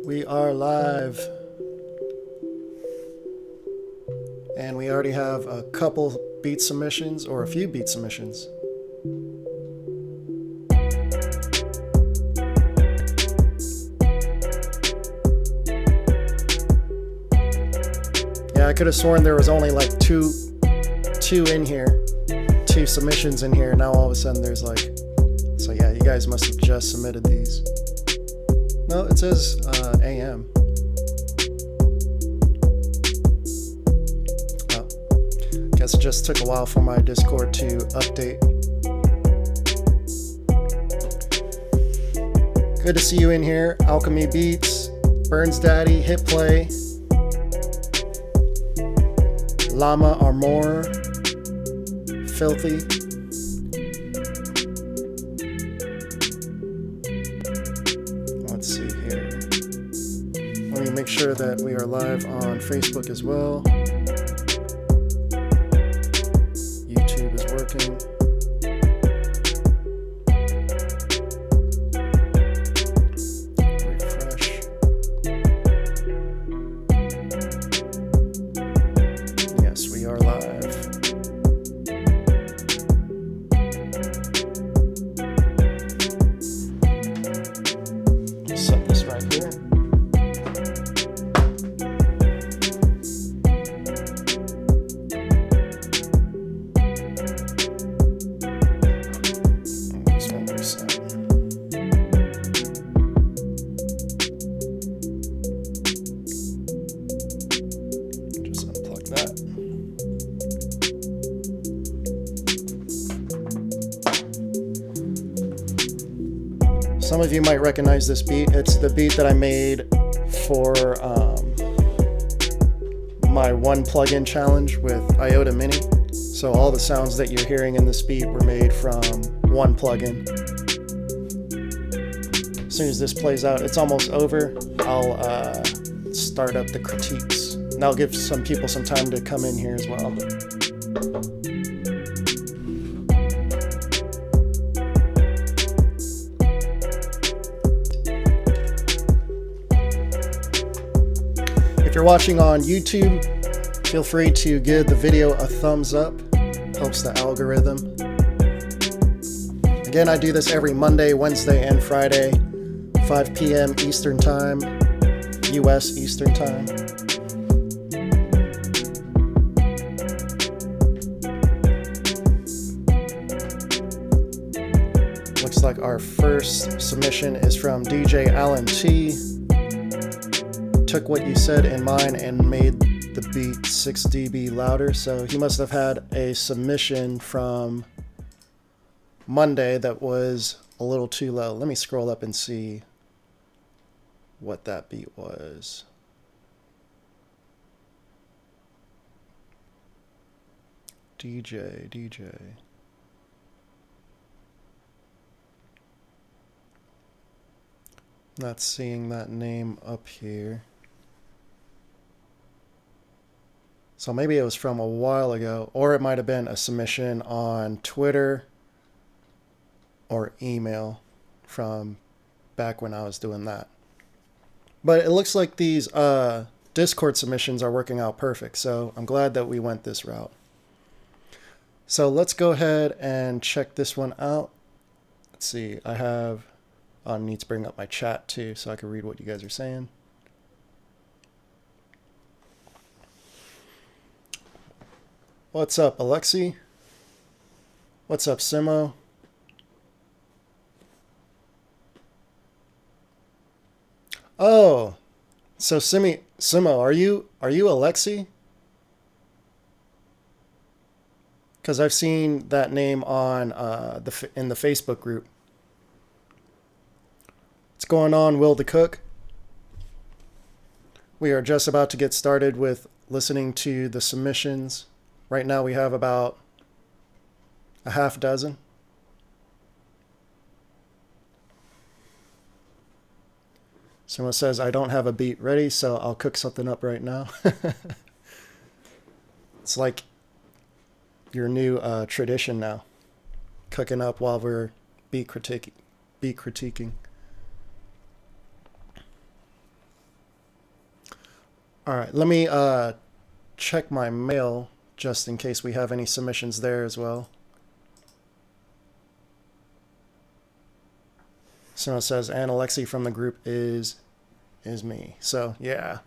We are live. And we already have a couple beat submissions, or a few beat submissions. Yeah, I could have sworn there was only like two in here. Two submissions in here. Now all of a sudden there's like... So yeah, you guys must have just submitted these. No, it says AM. Oh. Guess it just took a while for my Discord to update. Good to see you in here. Alchemy Beats, Burns Daddy, Hit Play, Llama Armor, Filthy. Let's see here. Let me make sure that we are live on Facebook as well. YouTube is working. Refresh. Yes, we are live. Set this right here. This one reset. Just unplug that. Some of you might recognize this beat. It's the beat that I made for my one plugin challenge with Iota Mini. So all the sounds that you're hearing in this beat were made from one plugin. As soon as this plays out, it's almost over. I'll start up the critiques. And that'll give some people some time to come in here as well. If you're watching on YouTube, feel free to give the video a thumbs up. Helps the algorithm. Again, I do this every Monday, Wednesday, and Friday, 5 p.m. Eastern Time, US Eastern Time. Looks like our first submission is from DJ Alan T. Took what you said in mind and made the beat 6 dB louder. So he must have had a submission from Monday that was a little too low. Let me scroll up and see what that beat was. DJ. Not seeing that name up here. So maybe it was from a while ago, or it might have been a submission on Twitter or email from back when I was doing that. But it looks like these Discord submissions are working out perfect, so I'm glad that we went this route. So let's go ahead and check this one out. Let's see, I need to bring up my chat too so I can read what you guys are saying. What's up, Alexi? What's up, Simo? Oh, so Simo, are you Alexi? Because I've seen that name on in the Facebook group. What's going on, Will the Cook? We are just about to get started with listening to the submissions. Right now we have about a half dozen. Someone says, I don't have a beat ready, so I'll cook something up right now. It's like your new tradition now. Cooking up while we're beat critiquing. All right, let me check my mail just in case we have any submissions there as well. Someone says, and Alexi from the group is me. So yeah,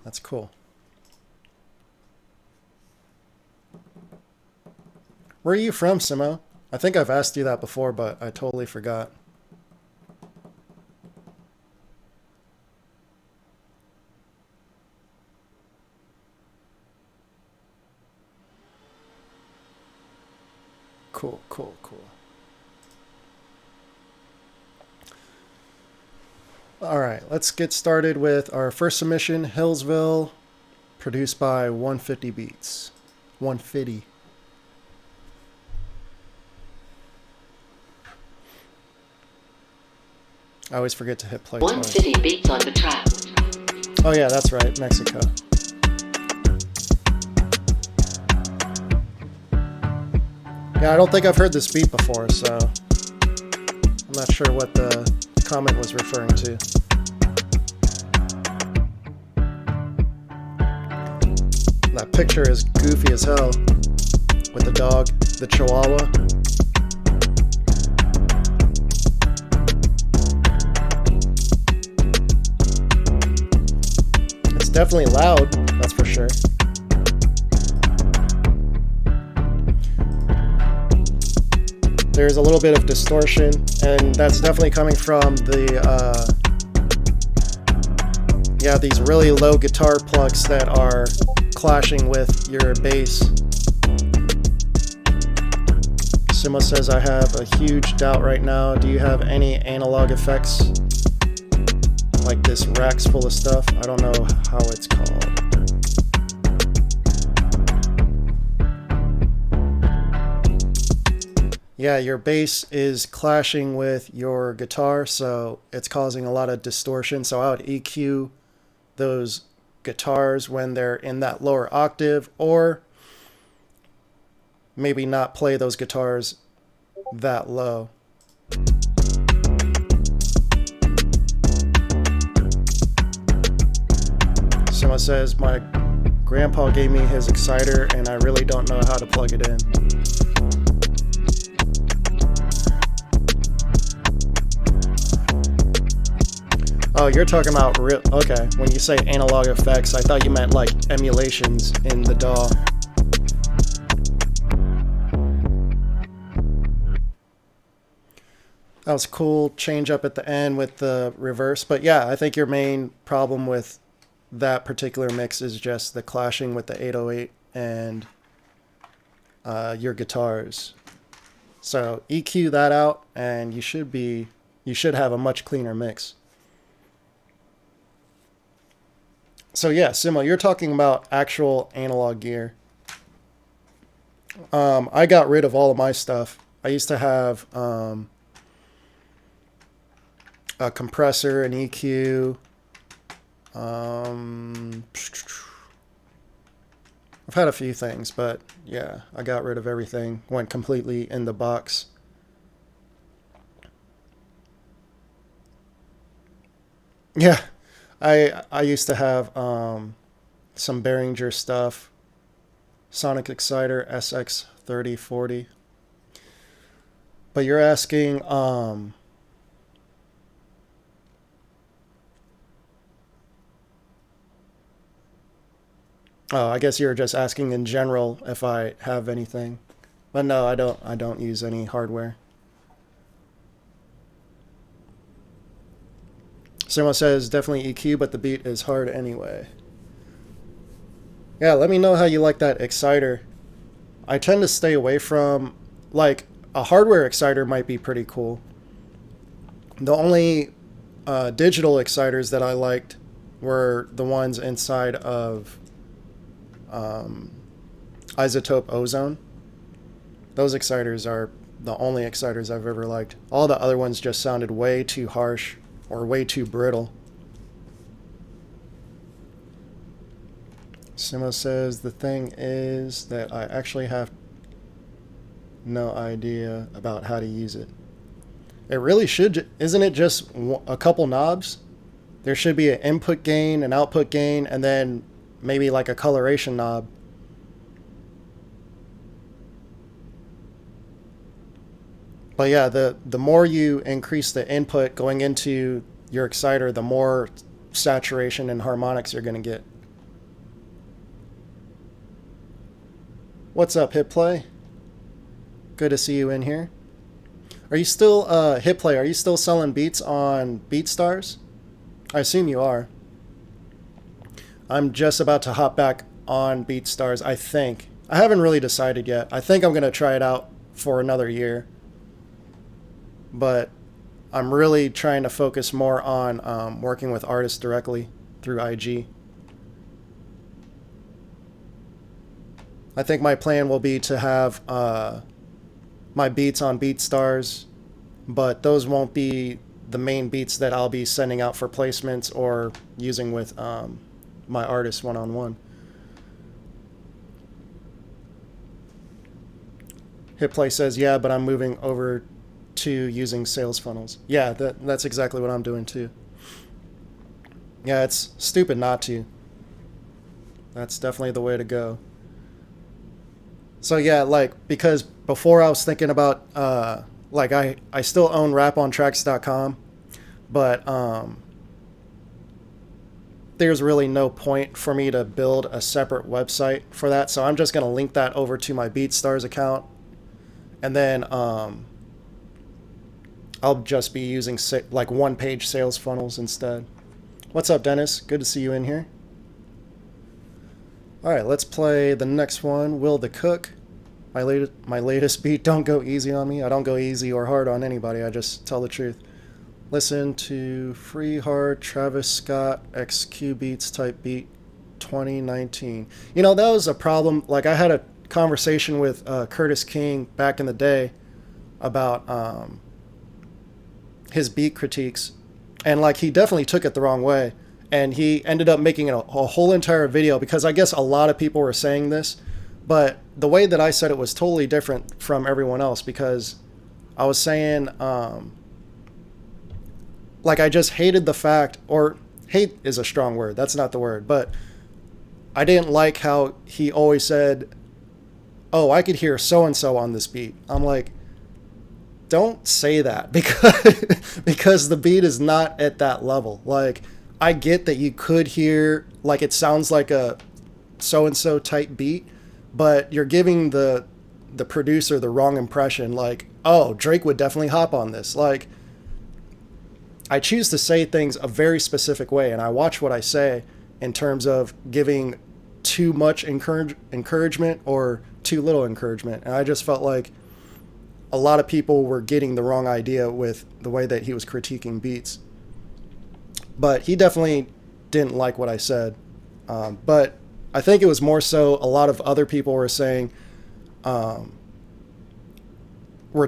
that's cool. Where are you from, Simo? I think I've asked you that before, but I totally forgot. Cool, cool, cool. All right, let's get started with our first submission, Hillsville, produced by 150 Beats. 150. I always forget to hit play twice. 150 Beats on the track. Oh yeah, that's right, Mexico. Yeah, I don't think I've heard this beat before, so I'm not sure what the comment was referring to. That picture is goofy as hell with the dog, the Chihuahua. It's definitely loud, that's for sure. There's a little bit of distortion, and that's definitely coming from the, these really low guitar plucks that are clashing with your bass. Simo says, I have a huge doubt right now. Do you have any analog effects? Like this rack's full of stuff. I don't know how it's called. Yeah, your bass is clashing with your guitar, so it's causing a lot of distortion. So I would EQ those guitars when they're in that lower octave, or maybe not play those guitars that low. Someone says, my grandpa gave me his exciter and I really don't know how to plug it in. Oh, you're talking about real. Okay, when you say analog effects, I thought you meant like emulations in the DAW. That was cool. Change up at the end with the reverse. But yeah, I think your main problem with that particular mix is just the clashing with the 808 and your guitars. So EQ that out, and you should have a much cleaner mix. So yeah, Simo, you're talking about actual analog gear. I got rid of all of my stuff. I used to have a compressor, an EQ. I've had a few things, but yeah, I got rid of everything. Went completely in the box. Yeah. I used to have some Behringer stuff, Sonic Exciter SX3040. But you're asking oh, I guess you're just asking in general if I have anything. But no, I don't use any hardware. Someone says definitely EQ, but the beat is hard anyway. Yeah, let me know how you like that exciter. I tend to stay away from, like, a hardware exciter might be pretty cool. The only digital exciters that I liked were the ones inside of Isotope Ozone. Those exciters are the only exciters I've ever liked. All the other ones just sounded way too harsh or way too brittle. Simo says the thing is that I actually have no idea about how to use it. It really should, isn't it just a couple knobs? There should be an input gain, an output gain, and then maybe like a coloration knob. But yeah, the more you increase the input going into your exciter, the more saturation and harmonics you're going to get. What's up, Hit Play? Good to see you in here. Are you still, Hit Play, are you still selling beats on BeatStars? I assume you are. I'm just about to hop back on BeatStars, I think. I haven't really decided yet. I think I'm going to try it out for another year. But I'm really trying to focus more on working with artists directly through IG. I think my plan will be to have my beats on BeatStars, but those won't be the main beats that I'll be sending out for placements or using with my artists one-on-one. Hitplay says, yeah, but I'm moving over to using sales funnels. Yeah, that's exactly what I'm doing too. Yeah, it's stupid not to. That's definitely the way to go. So yeah, like, because before I was thinking about, like, I still own rapontracks.com, but there's really no point for me to build a separate website for that. So I'm just going to link that over to my BeatStars account. And then I'll just be using like one-page sales funnels instead. What's up, Dennis? Good to see you in here. All right, let's play the next one, Will the Cook. My latest beat, Don't Go Easy on Me. I don't go easy or hard on anybody. I just tell the truth. Listen to Free Hard Travis Scott XQ Beats type beat 2019. You know, that was a problem. Like, I had a conversation with Curtis King back in the day about his beat critiques, and like, he definitely took it the wrong way, and he ended up making a whole entire video, because I guess a lot of people were saying this, but the way that I said it was totally different from everyone else, because I was saying like, I just hated the fact, or hate is a strong word, that's not the word, but I didn't like how he always said, oh, I could hear so-and-so on this beat. I'm like, don't say that, because the beat is not at that level. Like, I get that you could hear, like, it sounds like a so-and-so type beat, but you're giving the producer the wrong impression. Like, oh, Drake would definitely hop on this. Like, I choose to say things a very specific way, and I watch what I say in terms of giving too much encouragement or too little encouragement. And I just felt like a lot of people were getting the wrong idea with the way that he was critiquing beats. But he definitely didn't like what I said. But I think it was more so a lot of other people were saying, were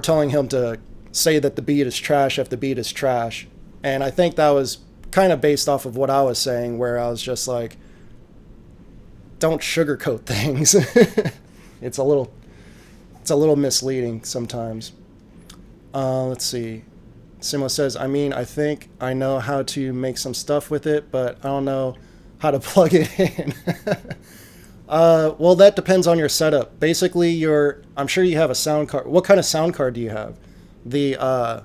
telling him to say that the beat is trash if the beat is trash. And I think that was kind of based off of what I was saying, where I was just like, don't sugarcoat things. It's a little misleading sometimes. Let's see. Simo says, I mean, I think I know how to make some stuff with it, but I don't know how to plug it in. Well, that depends on your setup. Basically, I'm sure you have a sound card. What kind of sound card do you have? The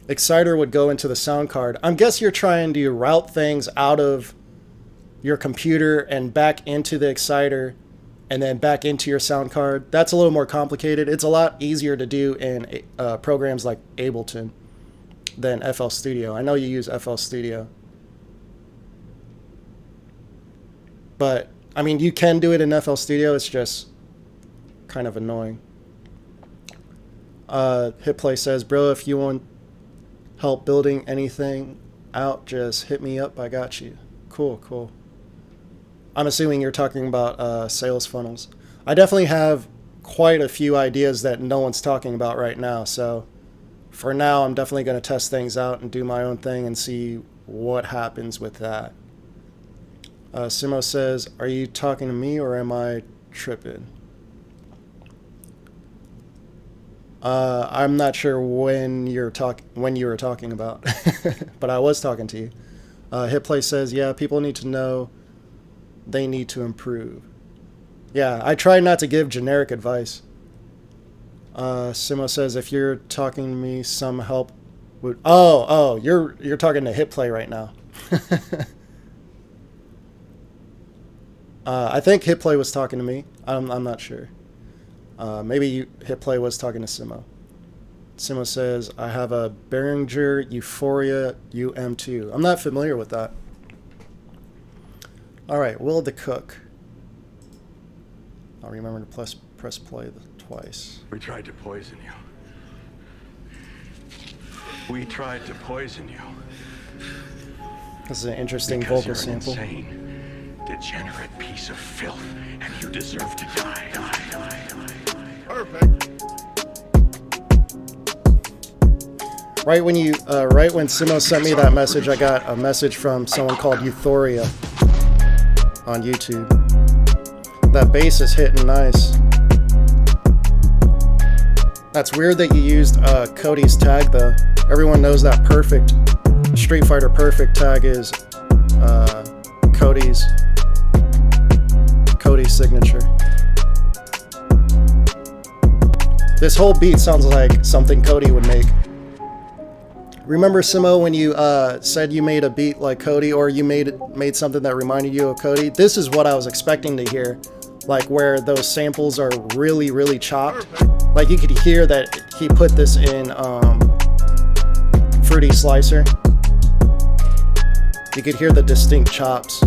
exciter would go into the sound card. I guess you're trying to route things out of your computer and back into the exciter and then back into your sound card. That's a little more complicated. It's a lot easier to do in programs like Ableton than FL Studio. I know you use FL Studio. But, I mean, you can do it in FL Studio. It's just kind of annoying. Hitplay says, bro, if you want help building anything out, just hit me up. I got you. Cool. I'm assuming you're talking about sales funnels. I definitely have quite a few ideas that no one's talking about right now. So for now, I'm definitely going to test things out and do my own thing and see what happens with that. Simo says, are you talking to me or am I tripping? I'm not sure when you were talking about, but I was talking to you. Hitplay says, yeah, people need to know they need to improve. Yeah, I try not to give generic advice. Simo says, if you're talking to me, some help would... Oh, you're talking to Hitplay right now. I think Hitplay was talking to me. I'm not sure. Maybe Hitplay was talking to Simo. Simo says, I have a Behringer Euphoria UM2. I'm not familiar with that. All right, Will the Cook. I'll remember to press play twice. We tried to poison you. We tried to poison you. This is an interesting because vocal sample. You're an insane, degenerate piece of filth, and you deserve to die. Perfect. Right when Simo sent me that message, I got a message from someone called Euphoria on YouTube. That bass is hitting nice. That's weird that you used Cody's tag though. Everyone knows that perfect Street Fighter Perfect tag is Cody's signature. This whole beat sounds like something Cody would make. Remember, Simo, when you said you made a beat like Cody, or you made something that reminded you of Cody? This is what I was expecting to hear, like where those samples are really, really chopped. Like you could hear that he put this in Fruity Slicer. You could hear the distinct chops.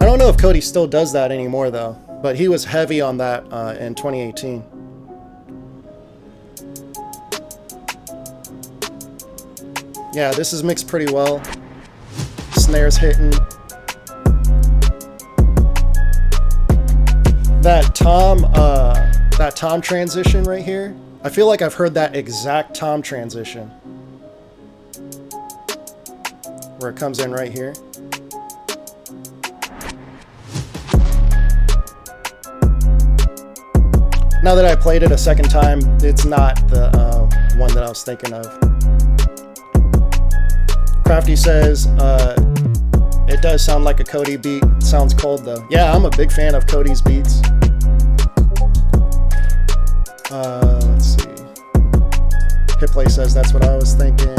I don't know if Cody still does that anymore though, but he was heavy on that in 2018. Yeah, this is mixed pretty well. Snares hitting. That tom transition right here, I feel like I've heard that exact tom transition. Where it comes in right here. Now that I played it a second time, it's not the one that I was thinking of. Crafty says, it does sound like a Cody beat. Sounds cold though. Yeah, I'm a big fan of Cody's beats. Let's see. Hitplay says that's what I was thinking.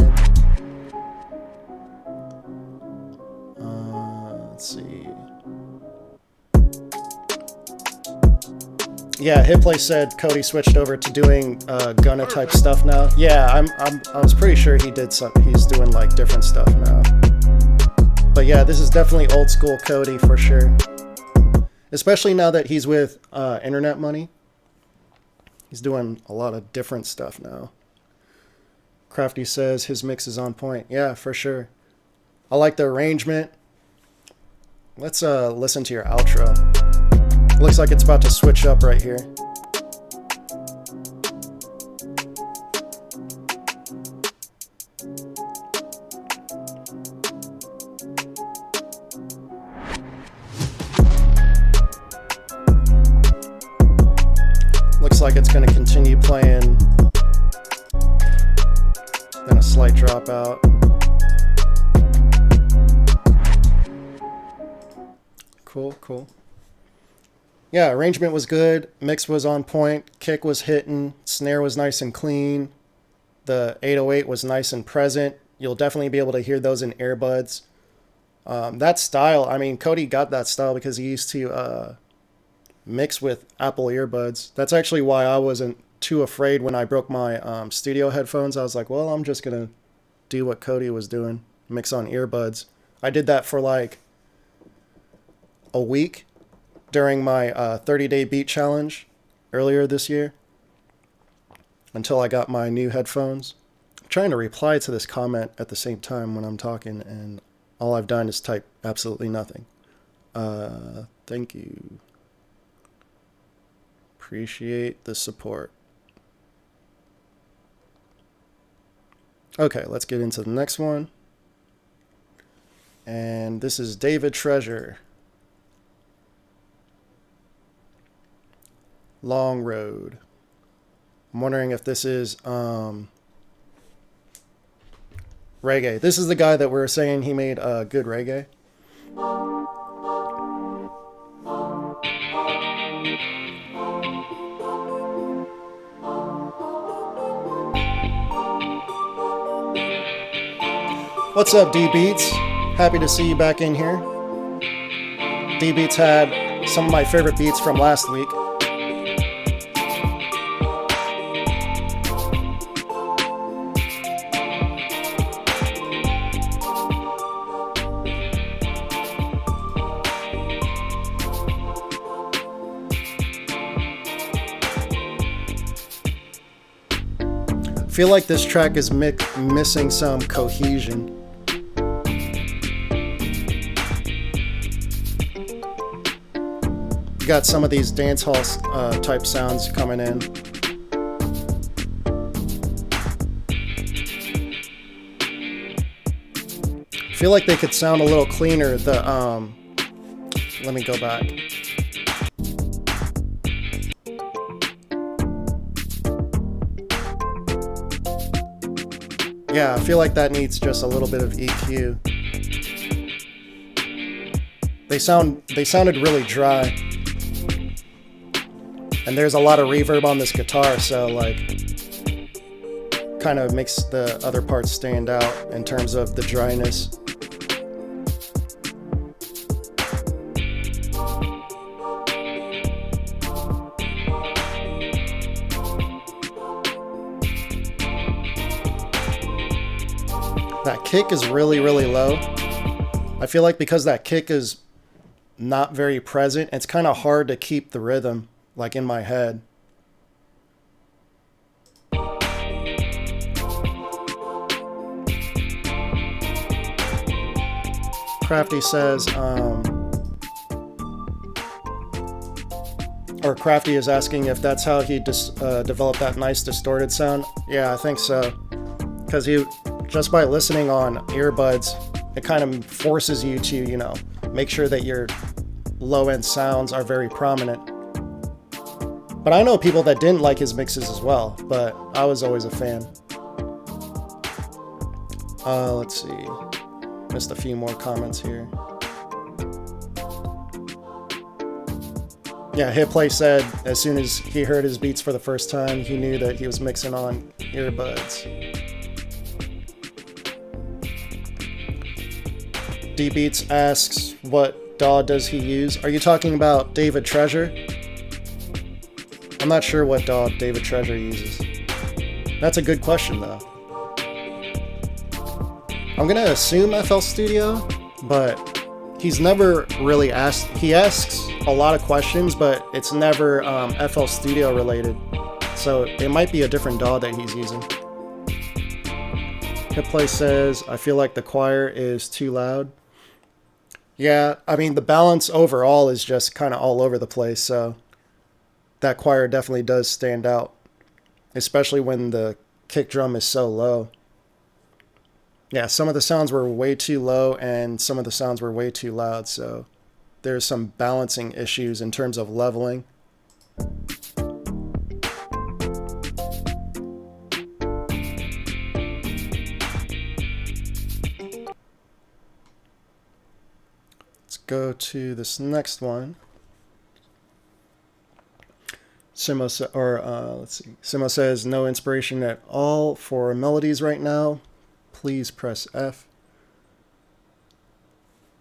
Let's see. Yeah, Hitplay said Cody switched over to doing Gunna type stuff now. Yeah, I was pretty sure he did some. He's doing like different stuff now. But yeah, this is definitely old school Cody for sure. Especially now that he's with Internet Money. He's doing a lot of different stuff now. Crafty says his mix is on point. Yeah, for sure. I like the arrangement. Let's listen to your outro. Looks like it's about to switch up right here. Looks like it's going to continue playing. Then a slight dropout. Cool. Yeah, arrangement was good. Mix was on point. Kick was hitting. Snare was nice and clean. The 808 was nice and present. You'll definitely be able to hear those in earbuds. That style, I mean, Cody got that style because he used to mix with Apple earbuds. That's actually why I wasn't too afraid when I broke my studio headphones. I was like, well, I'm just going to do what Cody was doing. Mix on earbuds. I did that for like a week during my 30-day beat challenge earlier this year until I got my new headphones. I'm trying to reply to this comment at the same time when I'm talking, and all I've done is type absolutely nothing. Thank you. Appreciate the support. Okay, let's get into the next one. And this is David Treasure. Long Road. I'm wondering if this is reggae. This is the guy that we're saying he made good reggae. What's up, D Beats? Happy to see you back in here. D Beats had some of my favorite beats from last week. I feel like this track is missing some cohesion. You got some of these dance hall type sounds coming in. I feel like they could sound a little cleaner. Let me go back. Yeah, I feel like that needs just a little bit of EQ. They sounded really dry. And there's a lot of reverb on this guitar, so like kind of makes the other parts stand out in terms of the dryness. That kick is really, really low. I feel like because that kick is not very present, it's kind of hard to keep the rhythm, like in my head. Crafty says, or Crafty is asking if that's how he developed that nice distorted sound. Yeah, I think so. Because just by listening on earbuds, it kind of forces you to, make sure that your low-end sounds are very prominent. But I know people that didn't like his mixes as well, but I was always a fan. Let's see. Missed a few more comments here. Yeah, Hitplay said as soon as he heard his beats for the first time, he knew that he was mixing on earbuds. D Beats asks, what DAW does he use? Are you talking about David Treasure? I'm not sure what DAW David Treasure uses. That's a good question, though. I'm gonna assume FL Studio, but he's never really asked. He asks a lot of questions, but it's never FL Studio related. So it might be a different DAW that he's using. Hitplay says, I feel like the choir is too loud. Yeah, I mean, the balance overall is just kind of all over the place, so that choir definitely does stand out, especially when the kick drum is so low. Yeah, some of the sounds were way too low and some of the sounds were way too loud, so there's some balancing issues in terms of leveling. Let's go to this next one. Simo says, no inspiration at all for melodies right now. Please press F.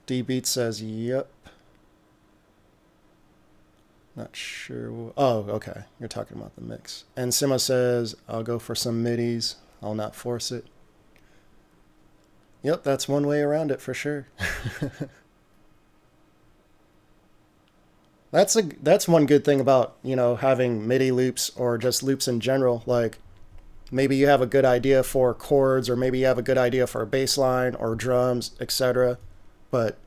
D Beat says, yep. Not sure. Oh, okay. You're talking about the mix. And Simo says, I'll go for some midis. I'll not force it. Yep, that's one way around it for sure. That's one good thing about, having MIDI loops or just loops in general. Like maybe you have a good idea for chords, or maybe you have a good idea for a bass line or drums, etc., but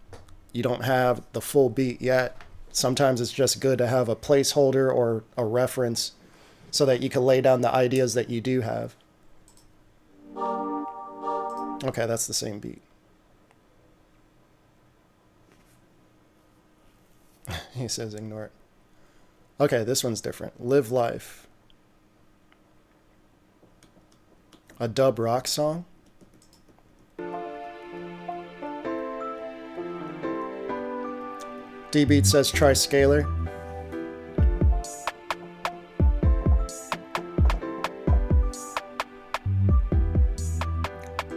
you don't have the full beat yet. Sometimes it's just good to have a placeholder or a reference so that you can lay down the ideas that you do have. Okay, that's the same beat. He says ignore it. Okay, this one's different. Live Life. A dub rock song? D-Beat says try scalar.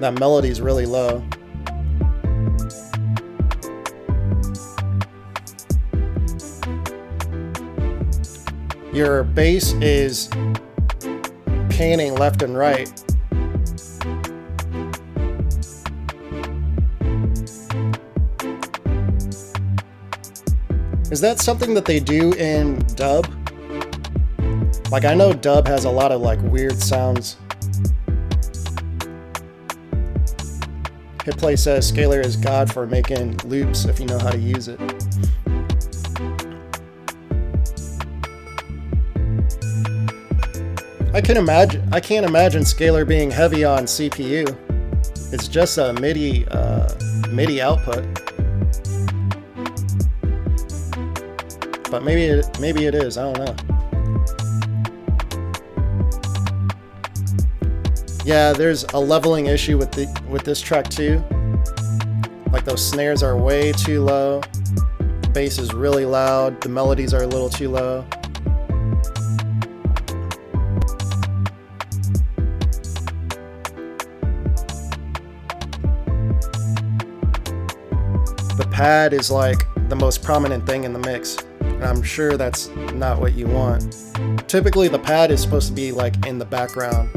That melody's really low. Your bass is panning left and right. Is that something that they do in dub? Like, I know dub has a lot of like weird sounds. Hitplay says scalar is God for making loops if you know how to use it. I can't imagine scalar being heavy on CPU. It's just a MIDI output. But maybe it is. I don't know. Yeah, there's a leveling issue with this track too. Like, those snares are way too low. The bass is really loud. The melodies are a little too low. The pad is like the most prominent thing in the mix, and I'm sure that's not what you want. Typically the pad is supposed to be like in the background.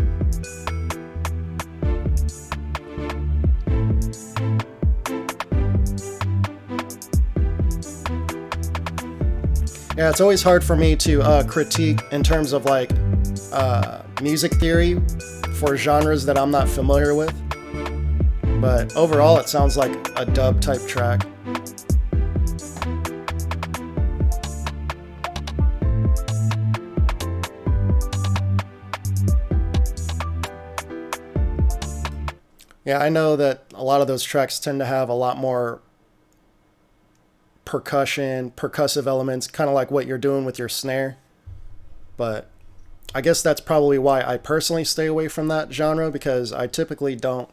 Yeah, it's always hard for me to critique in terms of like music theory for genres that I'm not familiar with. But overall, it sounds like a dub type track. Yeah, I know that a lot of those tracks tend to have a lot more percussive elements, kind of like what you're doing with your snare. But I guess that's probably why I personally stay away from that genre, because I typically don't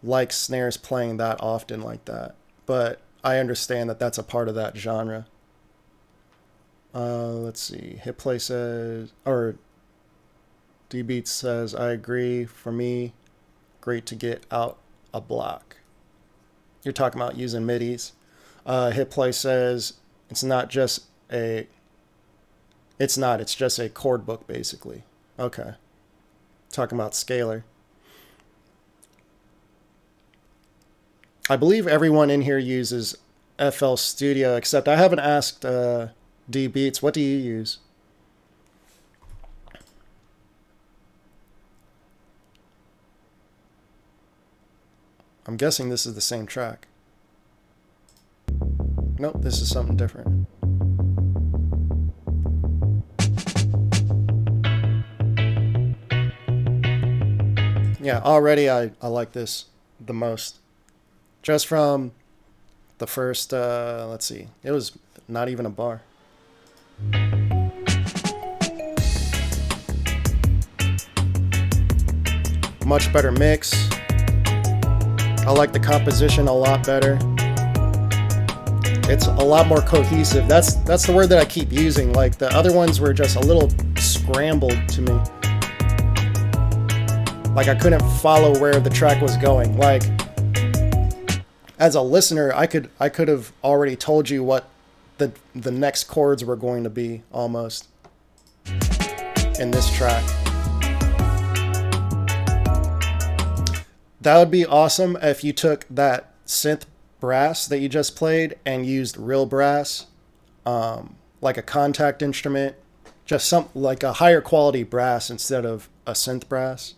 like snares playing that often like that. But I understand that that's a part of that genre. Let's see. Hitplay says, or D-Beat says, I agree. For me, great to get out a block. You're talking about using MIDIs. Hitplay says it's just a chord book basically. Okay. Talking about scalar. I believe everyone in here uses FL Studio, except I haven't asked D-Beats. What do you use? I'm guessing this is the same track. Nope, this is something different. Yeah, already I like this the most. Just from the first, let's see, it was not even a bar. Much better mix. I like the composition a lot better. It's a lot more cohesive. That's the word that I keep using. Like, the other ones were just a little scrambled to me. Like, I couldn't follow where the track was going. Like, as a listener, I could have already told you what the next chords were going to be almost in this track. That would be awesome if you took that synth brass that you just played and used real brass, like a contact instrument, just like a higher quality brass instead of a synth brass.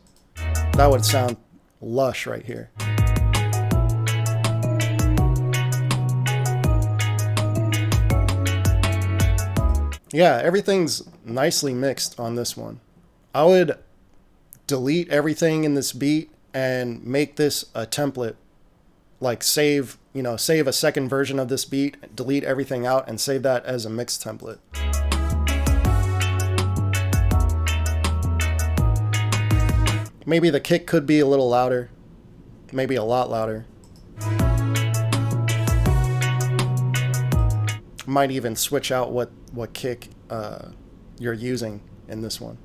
That would sound lush right here. Yeah, everything's nicely mixed on this one. I would delete everything in this beat and make this a template. Like, save a second version of this beat, delete everything out, and save that as a mix template. Maybe the kick could be a little louder. Maybe a lot louder. Might even switch out what kick you're using in this one.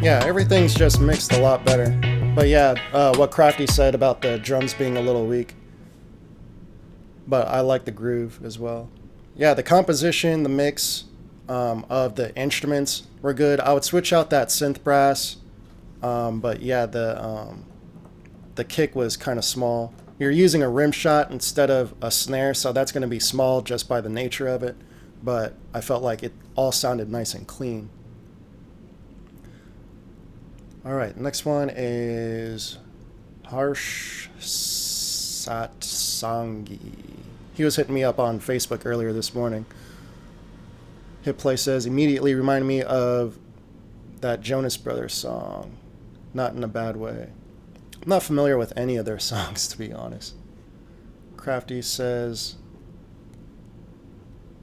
Yeah, everything's just mixed a lot better. But yeah, what Crafty said about the drums being a little weak. But I like the groove as well. Yeah, the composition, the mix of the instruments were good. I would switch out that synth brass. But yeah, the kick was kind of small. You're using a rim shot instead of a snare, so that's going to be small just by the nature of it. But I felt like it all sounded nice and clean. All right, next one is Harsh Satsangi. He was hitting me up on Facebook earlier this morning. Hit play says, immediately reminded me of that Jonas Brothers song. Not in a bad way. I'm not familiar with any of their songs, to be honest. Crafty says,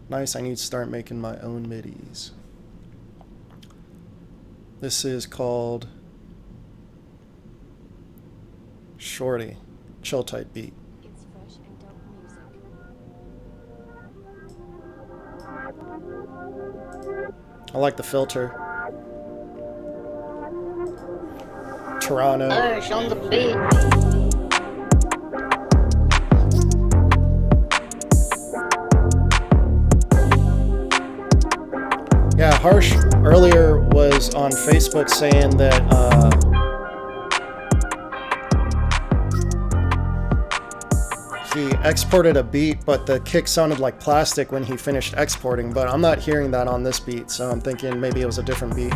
nice, I need to start making my own midis. This is called Shorty, chill type beat. It's fresh and dope music. I like the filter. Toronto. Urge on the beat. Yeah, Harsh earlier was on Facebook saying that he exported a beat, but the kick sounded like plastic when he finished exporting, but I'm not hearing that on this beat, so I'm thinking maybe it was a different beat.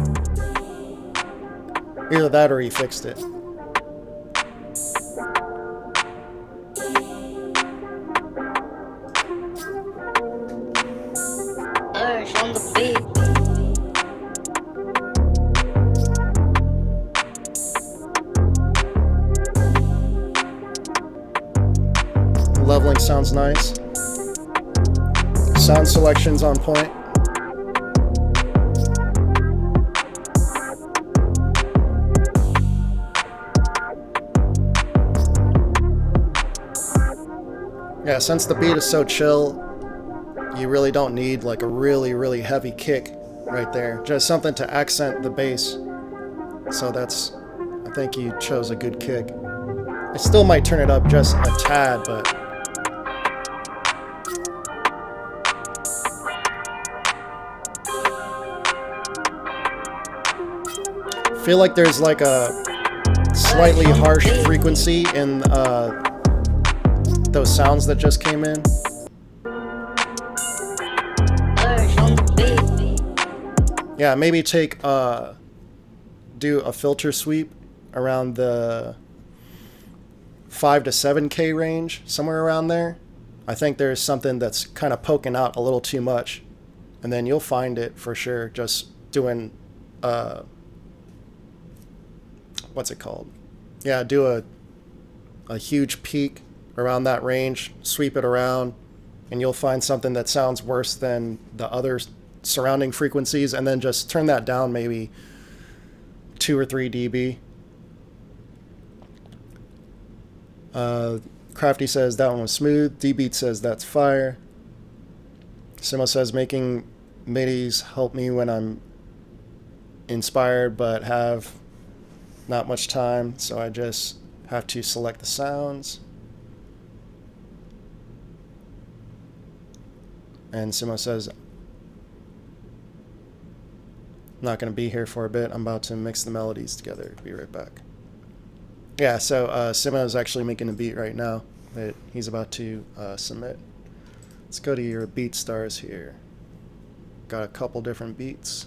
Either that or he fixed it. Urge on the beat. Leveling sounds nice. Sound selection's on point. Yeah, since the beat is so chill, you really don't need like a really, really heavy kick right there. Just something to accent the bass. So that's, I think you chose a good kick. I still might turn it up just a tad, but I feel like there's like a slightly harsh frequency in those sounds that just came in. Urge on the beat. Yeah, maybe take do a filter sweep around the 5 to 7K range, somewhere around there. I think there's something that's kind of poking out a little too much, and then you'll find it for sure. Just doing what's it called? Yeah, do a huge peak around that range, sweep it around, and you'll find something that sounds worse than the other surrounding frequencies, and then just turn that down maybe 2 or 3 dB. Crafty says that one was smooth. D-Beat says that's fire. Simo says making midis help me when I'm inspired but have not much time, so I just have to select the sounds. And Simo says, I'm not going to be here for a bit. I'm about to mix the melodies together. Be right back. Yeah, so Simo is actually making a beat right now that he's about to submit. Let's go to your beat stars here. Got a couple different beats.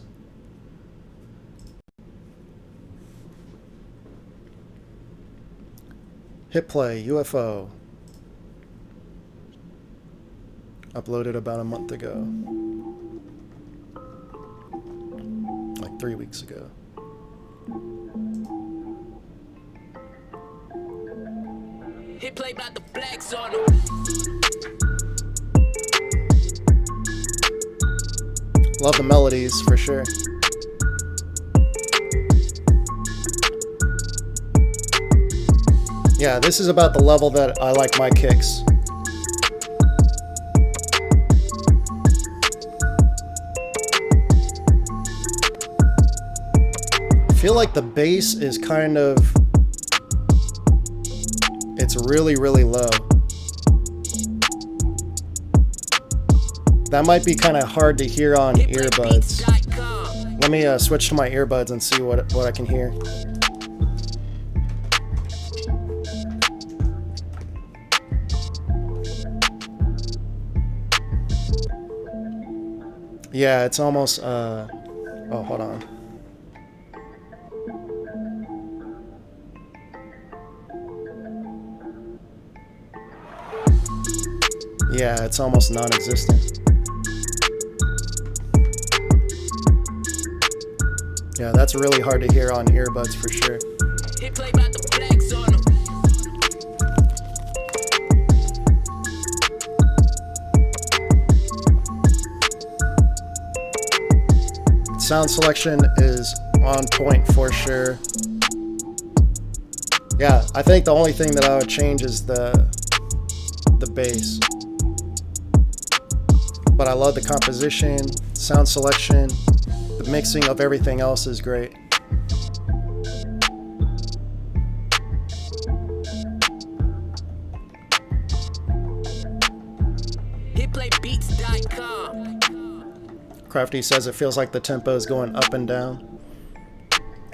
Hit play, UFO. Uploaded about a month ago. 3 weeks ago. Hit play by the flags on Love the melodies for sure. Yeah, this is about the level that I like my kicks. I feel like the bass is kind of, it's really, really low. That might be kind of hard to hear on earbuds. Let me switch to my earbuds and see what I can hear. Yeah, it's almost, oh, hold on. Yeah, it's almost non-existent. Yeah, that's really hard to hear on earbuds for sure. Hit play by the flags on Sound selection is on point for sure. Yeah, I think the only thing that I would change is the bass. But I love the composition, sound selection, the mixing of everything else is great. hitplaybeats.com. Crafty says it feels like the tempo is going up and down.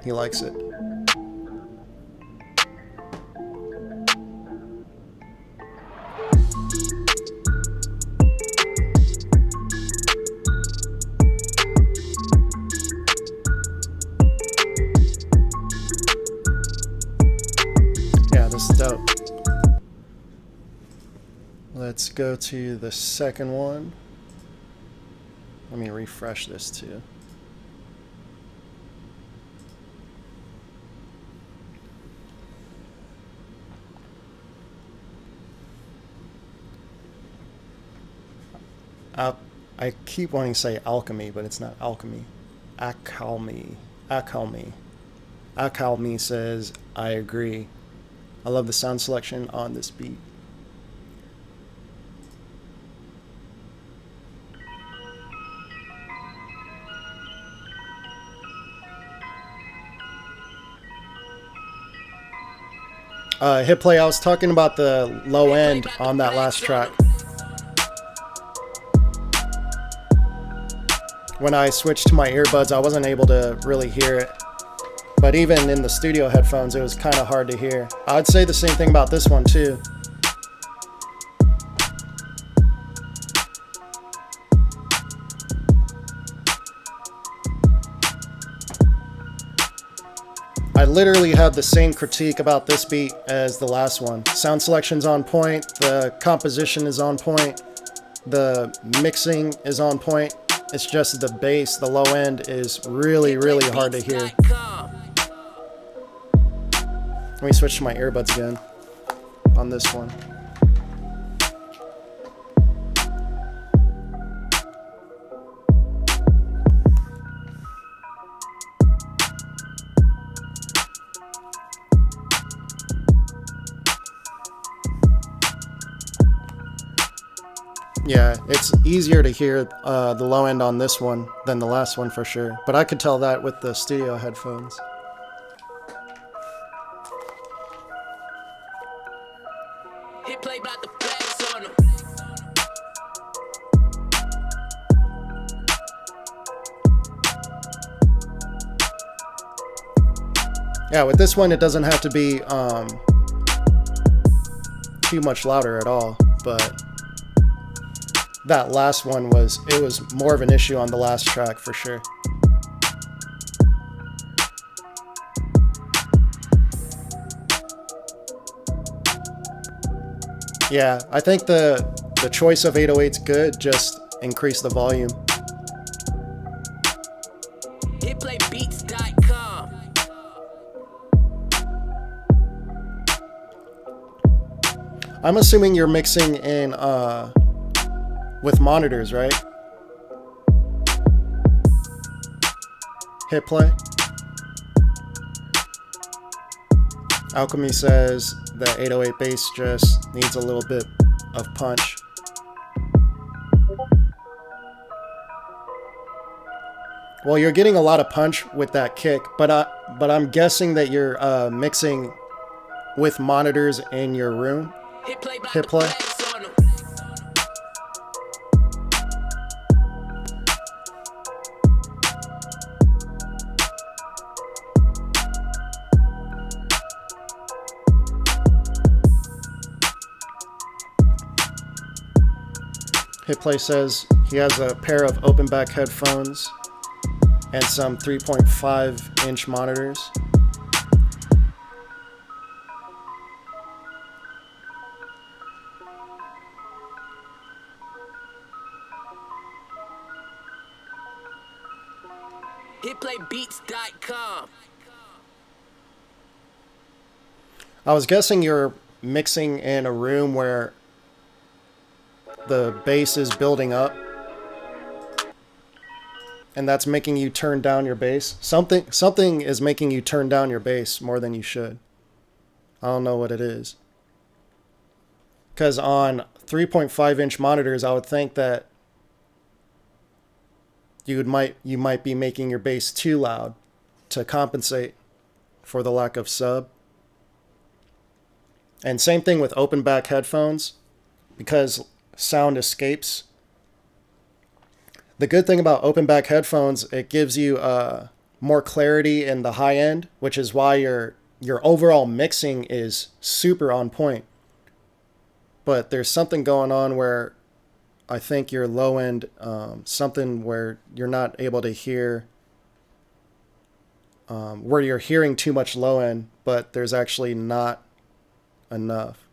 He likes it. Yeah, this is dope. Let's go to the second one. Let me refresh this too. I keep wanting to say alchemy, but it's not alchemy. Acalmy. Acalmy. Acalmy says, I agree. I love the sound selection on this beat. Hit play, I was talking about the low end on that last track. When I switched to my earbuds, I wasn't able to really hear it. But even in the studio headphones, it was kind of hard to hear. I'd say the same thing about this one too. I literally have the same critique about this beat as the last one. Sound selection's on point, the composition is on point, the mixing is on point. It's just the bass, the low end is really, really hard to hear. Let me switch to my earbuds again on this one. Yeah, it's easier to hear the low end on this one than the last one for sure. But I could tell that with the studio headphones. Hit play by the flags on Yeah, with this one, it doesn't have to be too much louder at all, but that last one was more of an issue on the last track for sure. Yeah, I think the choice of 808's good, just increase the volume. Hit play beats. I'm assuming you're mixing in with monitors, right? Hit play. Alchemy says the 808 bass just needs a little bit of punch. Well, you're getting a lot of punch with that kick, but I'm guessing that you're mixing with monitors in your room. Hit play by Hit the play. flags on 'em. Hit play says he has a pair of open back headphones and some 3.5-inch monitors. Hitplaybeats.com. I was guessing you're mixing in a room where the bass is building up, and that's making you turn down your bass. Something is making you turn down your bass more than you should. I don't know what it is. Because on 3.5-inch monitors, I would think that you might be making your bass too loud to compensate for the lack of sub. And same thing with open back headphones, because sound escapes. The good thing about open back headphones, it gives you more clarity in the high end, which is why your overall mixing is super on point. But there's something going on where I think your low end, something where you're not able to hear, where you're hearing too much low end, but there's actually not enough.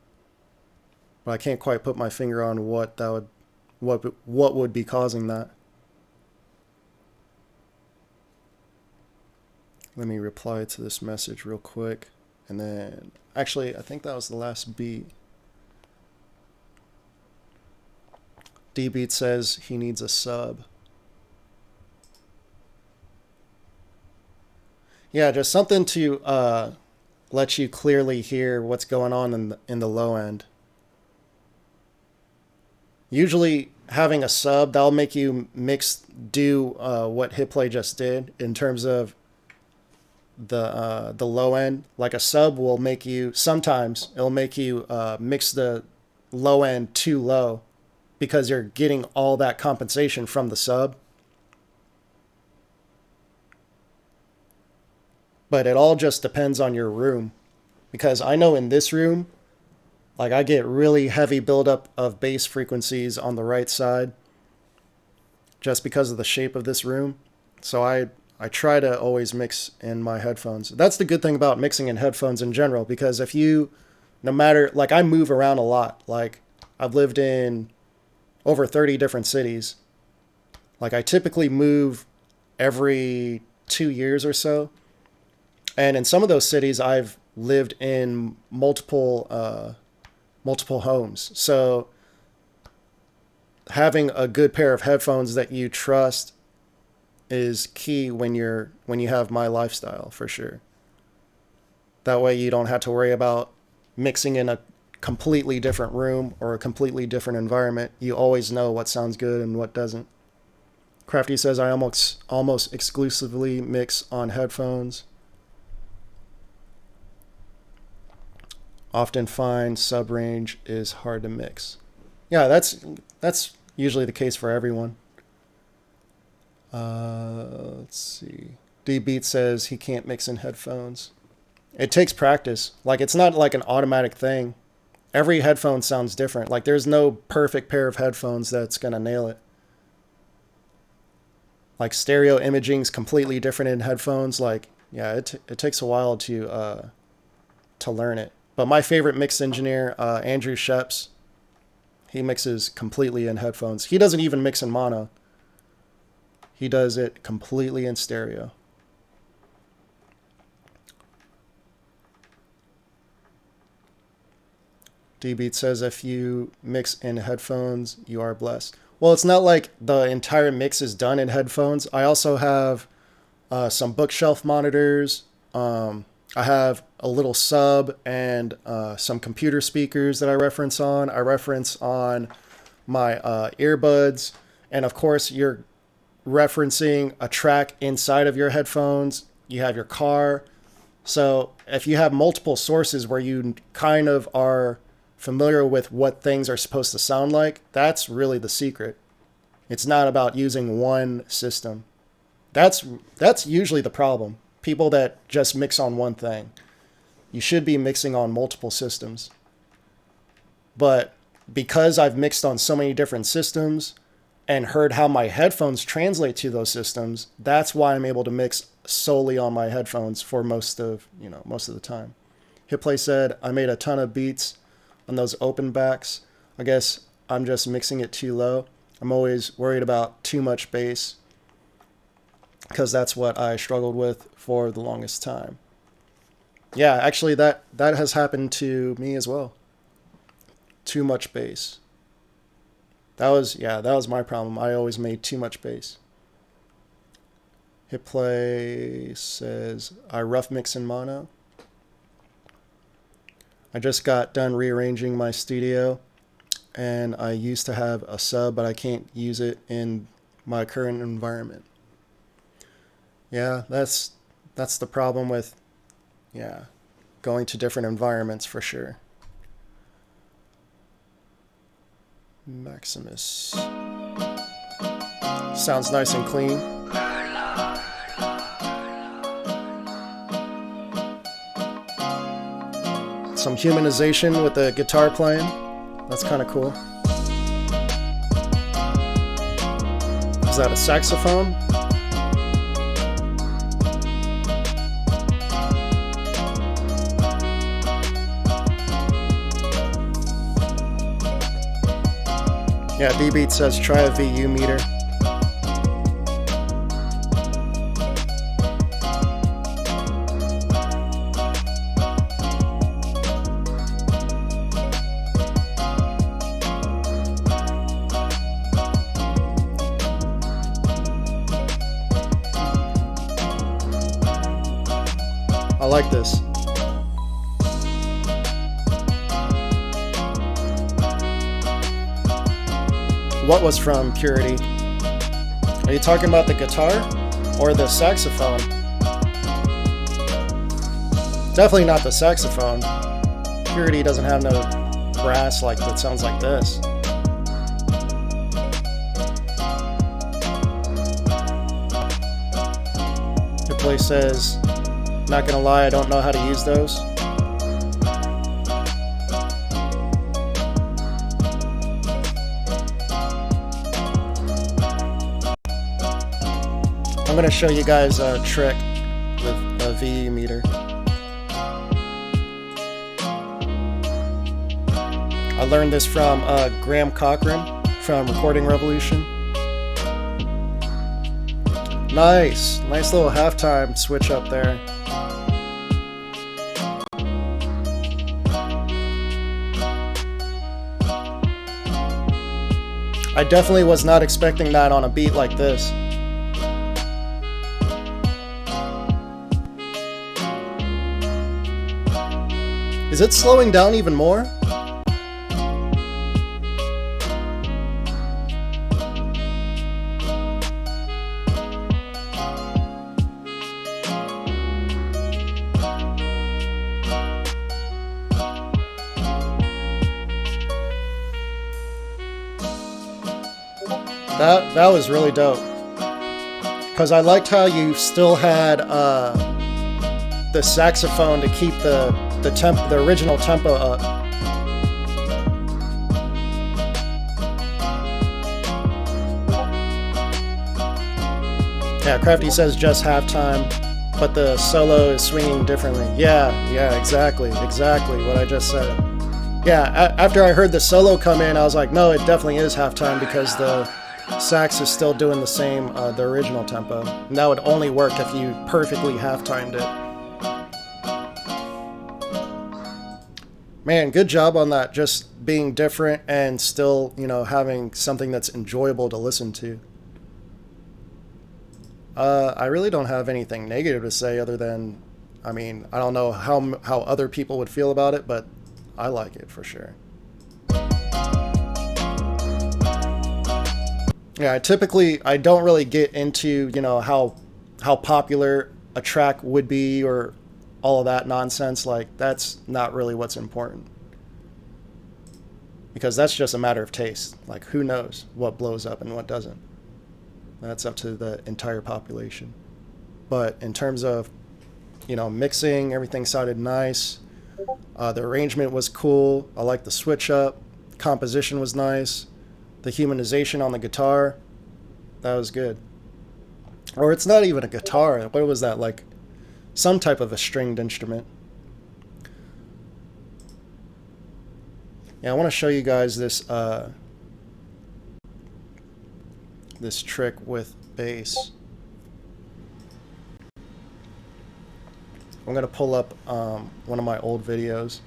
But I can't quite put my finger on what would be causing that. Let me reply to this message real quick, and then actually I think that was the last beat. D-Beat says he needs a sub. Yeah, just something to let you clearly hear what's going on in the low end. Usually having a sub, that'll make you do what Hitplay just did in terms of the low end. Like a sub will make you, sometimes it'll make you mix the low end too low, because you're getting all that compensation from the sub. But it all just depends on your room. Because I know in this room, like I get really heavy buildup of bass frequencies on the right side just because of the shape of this room. So I try to always mix in my headphones. That's the good thing about mixing in headphones in general, because if you, no matter, like I move around a lot. Like I've lived in over 30 different cities. Like I typically move every 2 years or so. And in some of those cities, I've lived in multiple homes. So having a good pair of headphones that you trust is key when you have my lifestyle, for sure. That way you don't have to worry about mixing in a completely different room or a completely different environment. You always know what sounds good and what doesn't. Crafty says I almost exclusively mix on headphones. Often find sub-range is hard to mix. Yeah, that's usually the case for everyone. Let's see. D-Beat says he can't mix in headphones. It takes practice. Like, it's not like an automatic thing. Every headphone sounds different. Like, there's no perfect pair of headphones that's going to nail it. Like, stereo imaging's completely different in headphones. Like, yeah, it takes a while to learn it. But my favorite mix engineer, Andrew Sheps, he mixes completely in headphones. He doesn't even mix in mono. He does it completely in stereo. D-Beat says if you mix in headphones, you are blessed. Well, it's not like the entire mix is done in headphones. I also have some bookshelf monitors. I have a little sub and some computer speakers that I reference on. I reference on my earbuds. And of course, you're referencing a track inside of your headphones. You have your car. So if you have multiple sources where you kind of are familiar with what things are supposed to sound like, that's really the secret. It's not about using one system. That's usually the problem. People that just mix on one thing. You should be mixing on multiple systems. But because I've mixed on so many different systems and heard how my headphones translate to those systems, that's why I'm able to mix solely on my headphones for most of the time. Hitplay said, I made a ton of beats on those open backs. I guess I'm just mixing it too low. I'm always worried about too much bass because that's what I struggled with for the longest time. Yeah, actually that has happened to me as well. Too much bass. That was my problem. I always made too much bass. Hitplay says, I rough mix in mono. I just got done rearranging my studio and I used to have a sub, but I can't use it in my current environment. Yeah, that's the problem with going to different environments for sure. Maximus. Sounds nice and clean. Some humanization with the guitar playing. That's kind of cool. Is that a saxophone? Yeah, D-Beat says try a VU meter. I like this. What was from Purity? Are you talking about the guitar or the saxophone? Definitely not the saxophone. Purity doesn't have no brass like that sounds like this. Hitplay says, not gonna lie, I don't know how to use those. I'm going to show you guys a trick with a VU meter. I learned this from Graham Cochran from Recording Revolution. Nice little halftime switch up there. I definitely was not expecting that on a beat like this. Is it slowing down even more? That was really dope. Because I liked how you still had the saxophone to keep the original tempo up. Yeah, Crafty says just halftime, but the solo is swinging differently. Yeah, exactly what I just said. Yeah, after I heard the solo come in, I was like, no, it definitely is halftime because the sax is still doing the same, the original tempo. And that would only work if you perfectly half-timed it. Man, good job on that. Just being different and still, you know, having something that's enjoyable to listen to. I really don't have anything negative to say other than, I mean, I don't know how other people would feel about it, but I like it for sure. Yeah, I don't really get into, you know, how popular a track would be or all of that nonsense. Like, that's not really what's important. Because that's just a matter of taste. Like, who knows what blows up and what doesn't? That's up to the entire population. But in terms of, you know, mixing, everything sounded nice. The arrangement was cool. I liked the switch up. Composition was nice. The humanization on the guitar, that was good. Or it's not even a guitar. What was that? Like some type of a stringed instrument. Yeah, I want to show you guys this this trick with bass. I'm going to pull up one of my old videos.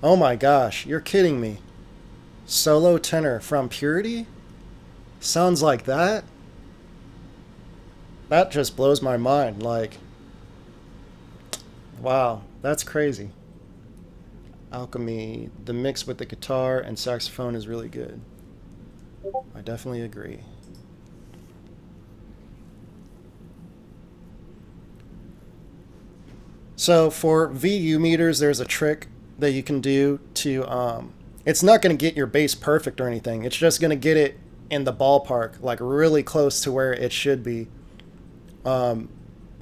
Oh my gosh, you're kidding me. Solo tenor from Purity? Sounds like that? That just blows my mind. Like, wow, that's crazy. Alchemy, the mix with the guitar and saxophone is really good. I definitely agree. So for VU meters, there's a trick that you can do to, it's not going to get your bass perfect or anything. It's just going to get it in the ballpark, like really close to where it should be.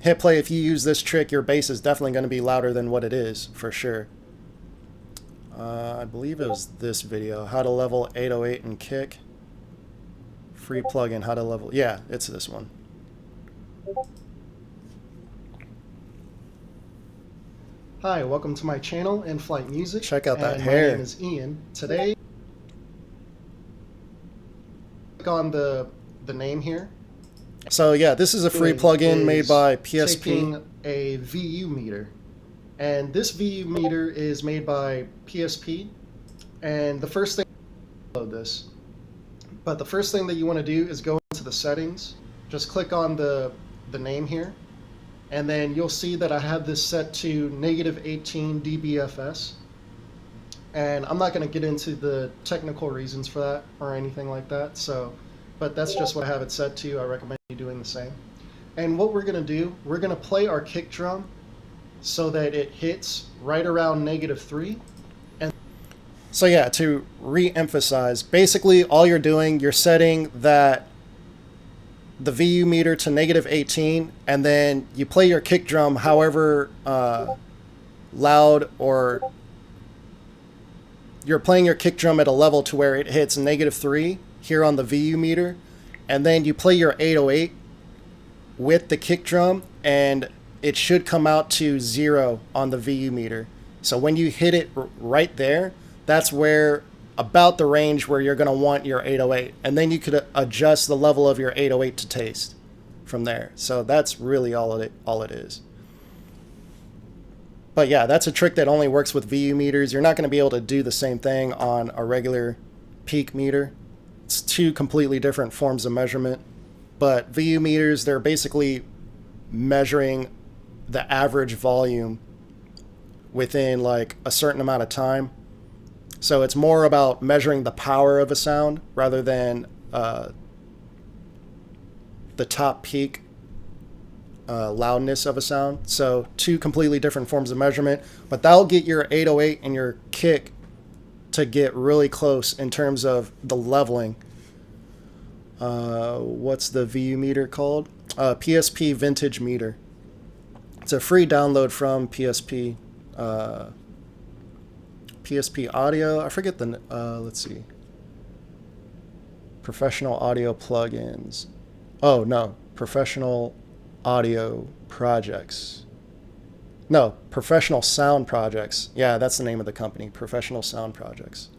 Hit play, if you use this trick, your bass is definitely going to be louder than what it is, for sure. I believe it was this video, how to level 808 and kick. Free plugin, how to level, yeah, it's this one. Hi, welcome to my channel, InflightMuzik. Check out that hair. My name is Ian. Today, click on the name here. So yeah, this is a free plugin made by PSP. Taking a VU meter, and this VU meter is made by PSP. And the first thing, load this. But the first thing that you want to do is go into the settings. Just click on the name here. And then you'll see that I have this set to -18 dBFS. And I'm not going to get into the technical reasons for that or anything like that. So, but that's just what I have it set to. I recommend you doing the same. And what we're going to do, we're going to play our kick drum so that it hits right around -3. And so yeah, to re-emphasize, basically all you're doing, you're setting that the VU meter to -18, and then you play your kick drum however loud, or you're playing your kick drum at a level to where it hits -3 here on the VU meter, and then you play your 808 with the kick drum, and it should come out to 0 on the VU meter. So when you hit it right there, that's where about the range where you're going to want your 808, and then you could adjust the level of your 808 to taste from there. So that's really all it is. But yeah, that's a trick that only works with VU meters. You're not going to be able to do the same thing on a regular peak meter. It's two completely different forms of measurement. But VU meters, they're basically measuring the average volume within like a certain amount of time. So it's more about measuring the power of a sound rather than the top peak loudness of a sound. So two completely different forms of measurement, but that'll get your 808 and your kick to get really close in terms of the leveling. What's the VU meter called? PSP Vintage Meter. It's a free download from PSP. PSP Audio, I forget the, let's see. Professional Audio Plugins. Oh, no. Professional Audio Projects. No, Professional Sound Projects. Yeah, that's the name of the company. Professional Sound Projects.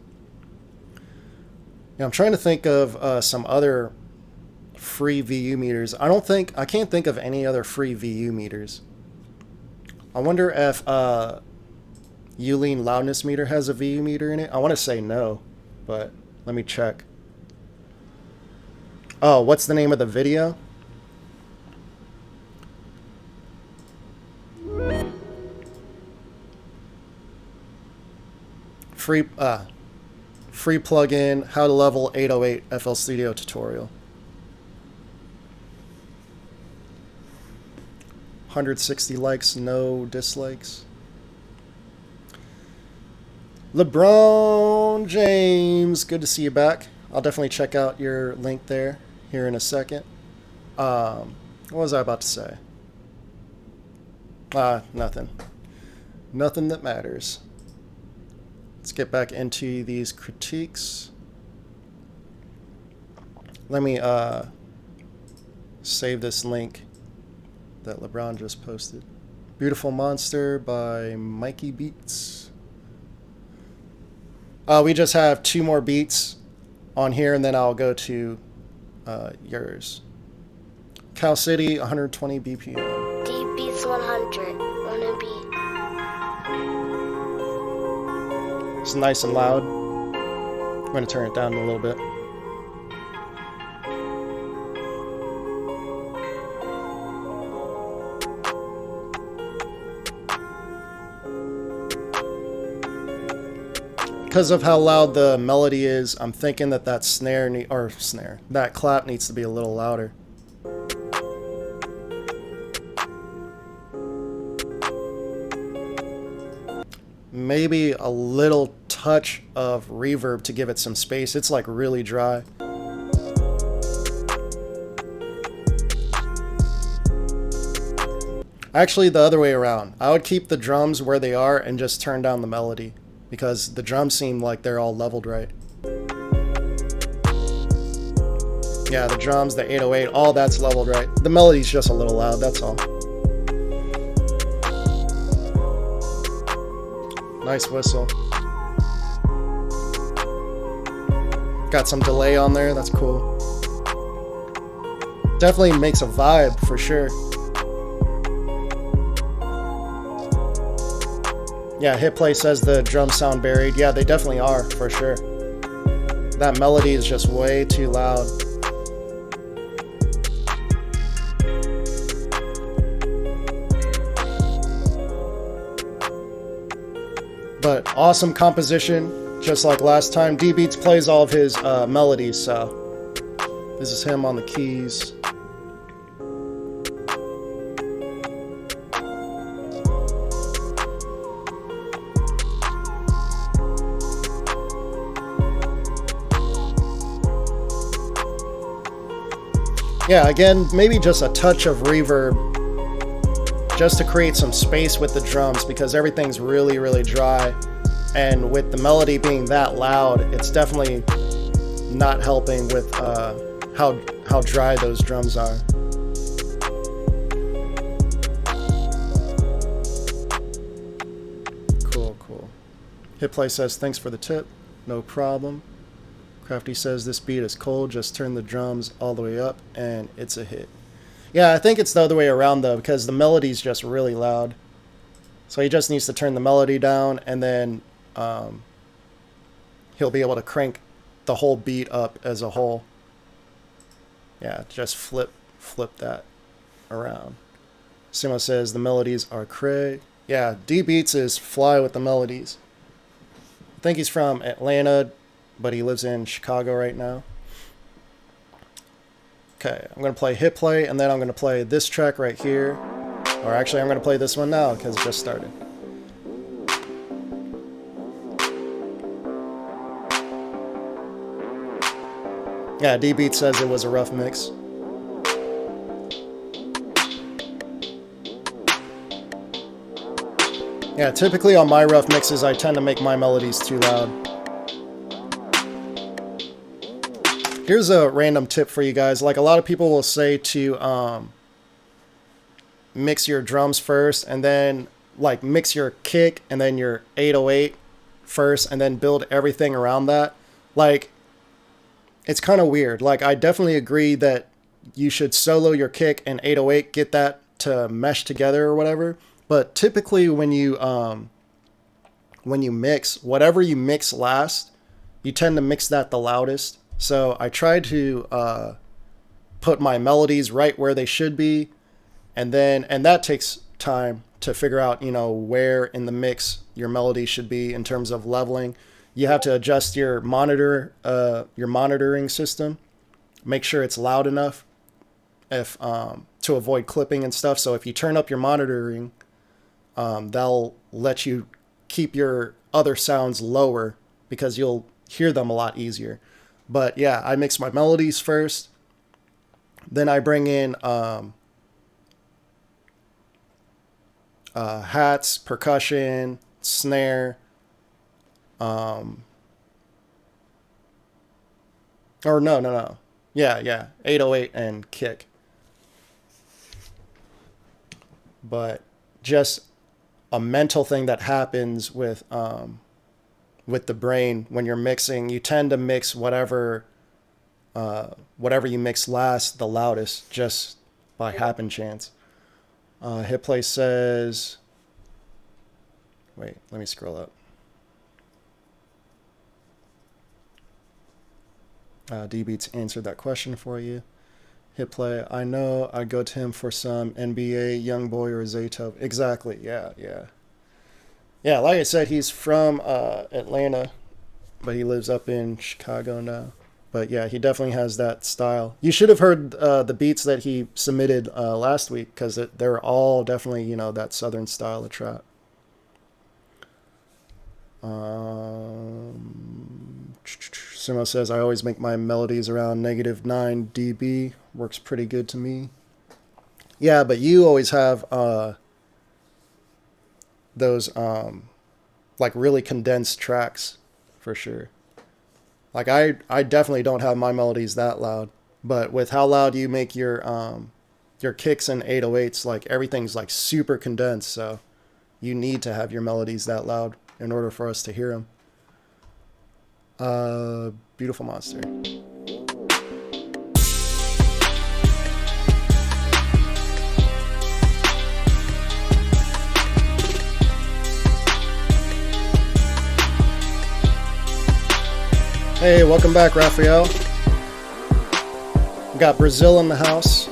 Yeah, I'm trying to think of some other free VU meters. I can't think of any other free VU meters. I wonder if Uline loudness meter has a VU meter in it. I want to say no, but let me check. Oh, what's the name of the video? Free plugin, how to level 808 FL Studio tutorial. 160 likes, no dislikes. LeBron James, good to see you back. I'll definitely check out your link there here in a second. What was I about to say? Nothing. Nothing that matters. Let's get back into these critiques. Let me save this link that LeBron just posted. Beautiful Monster by Mikey Beats. We just have 2 more beats on here, and then I'll go to yours. Cal City, 120 BPM. D beats 100. Wanna be? It's nice and loud. I'm going to turn it down a little bit. Because of how loud the melody is, I'm thinking that that that clap needs to be a little louder. Maybe a little touch of reverb to give it some space. It's like really dry. Actually, the other way around. I would keep the drums where they are and just turn down the melody, because the drums seem like they're all leveled right. Yeah, the drums, the 808, all that's leveled right. The melody's just a little loud, that's all. Nice whistle. Got some delay on there, that's cool. Definitely makes a vibe, for sure. Yeah, Hit Play says the drums sound buried. Yeah, they definitely are, for sure. That melody is just way too loud. But awesome composition, just like last time. D Beats plays all of his melodies, so this is him on the keys. Yeah, again, maybe just a touch of reverb just to create some space with the drums, because everything's really, really dry. And with the melody being that loud, it's definitely not helping with how dry those drums are. Cool, cool. Hit Play says, thanks for the tip. No problem. Crafty says, this beat is cold, just turn the drums all the way up and it's a hit. Yeah, I think it's the other way around though, because the melody's just really loud. So he just needs to turn the melody down, and then he'll be able to crank the whole beat up as a whole. Yeah, just flip that around. Simo says, the melodies are cray. Yeah, D Beats is fly with the melodies. I think he's from Atlanta, but he lives in Chicago right now. Okay, I'm going to play Hit Play, and then I'm going to play this track right here. Or actually, I'm going to play this one now, because it just started. Yeah, D-Beat says it was a rough mix. Yeah, typically on my rough mixes, I tend to make my melodies too loud. Here's a random tip for you guys. Like, a lot of people will say to mix your drums first, and then like mix your kick and then your 808 first, and then build everything around that. Like, it's kind of weird. Like, I definitely agree that you should solo your kick and 808, get that to mesh together or whatever. But typically when you mix, whatever you mix last, you tend to mix that the loudest. So I try to put my melodies right where they should be, and that takes time to figure out, where in the mix your melody should be in terms of leveling. You have to adjust your monitoring system, make sure it's loud enough if to avoid clipping and stuff. So if you turn up your monitoring, they'll let you keep your other sounds lower because you'll hear them a lot easier. But yeah, I mix my melodies first. Then I bring in hats, percussion, snare, or no. Yeah, 808 and kick. But just a mental thing that happens with the brain when you're mixing, you tend to mix whatever you mix last the loudest, just by happen chance. Hitplay says, wait, let me scroll up. D-Beats answered that question for you. Hitplay, I know I'd go to him for some NBA Youngboy or Zayto. Exactly, yeah. Yeah, like I said, he's from Atlanta, but he lives up in Chicago now. But yeah, he definitely has that style. You should have heard the beats that he submitted last week, because they're all definitely, that southern style of trap. Sumo says, I always make my melodies around -9 dB. Works pretty good to me. Yeah, but you always have those like really condensed tracks for sure. Like I definitely don't have my melodies that loud, but with how loud you make your kicks and 808s, like everything's like super condensed, so you need to have your melodies that loud in order for us to hear them. Beautiful monster. Hey, welcome back, Raphael. We got Brazil in the house.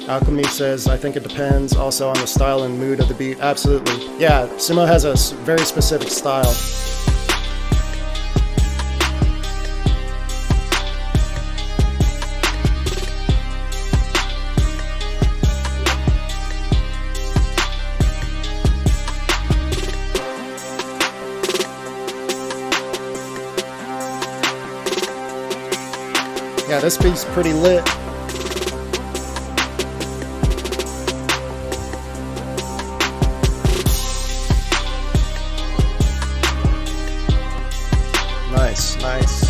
Alchemy says, I think it depends also on the style and mood of the beat. Absolutely. Yeah, Simo has a very specific style. Yeah, this beat's pretty lit. Nice.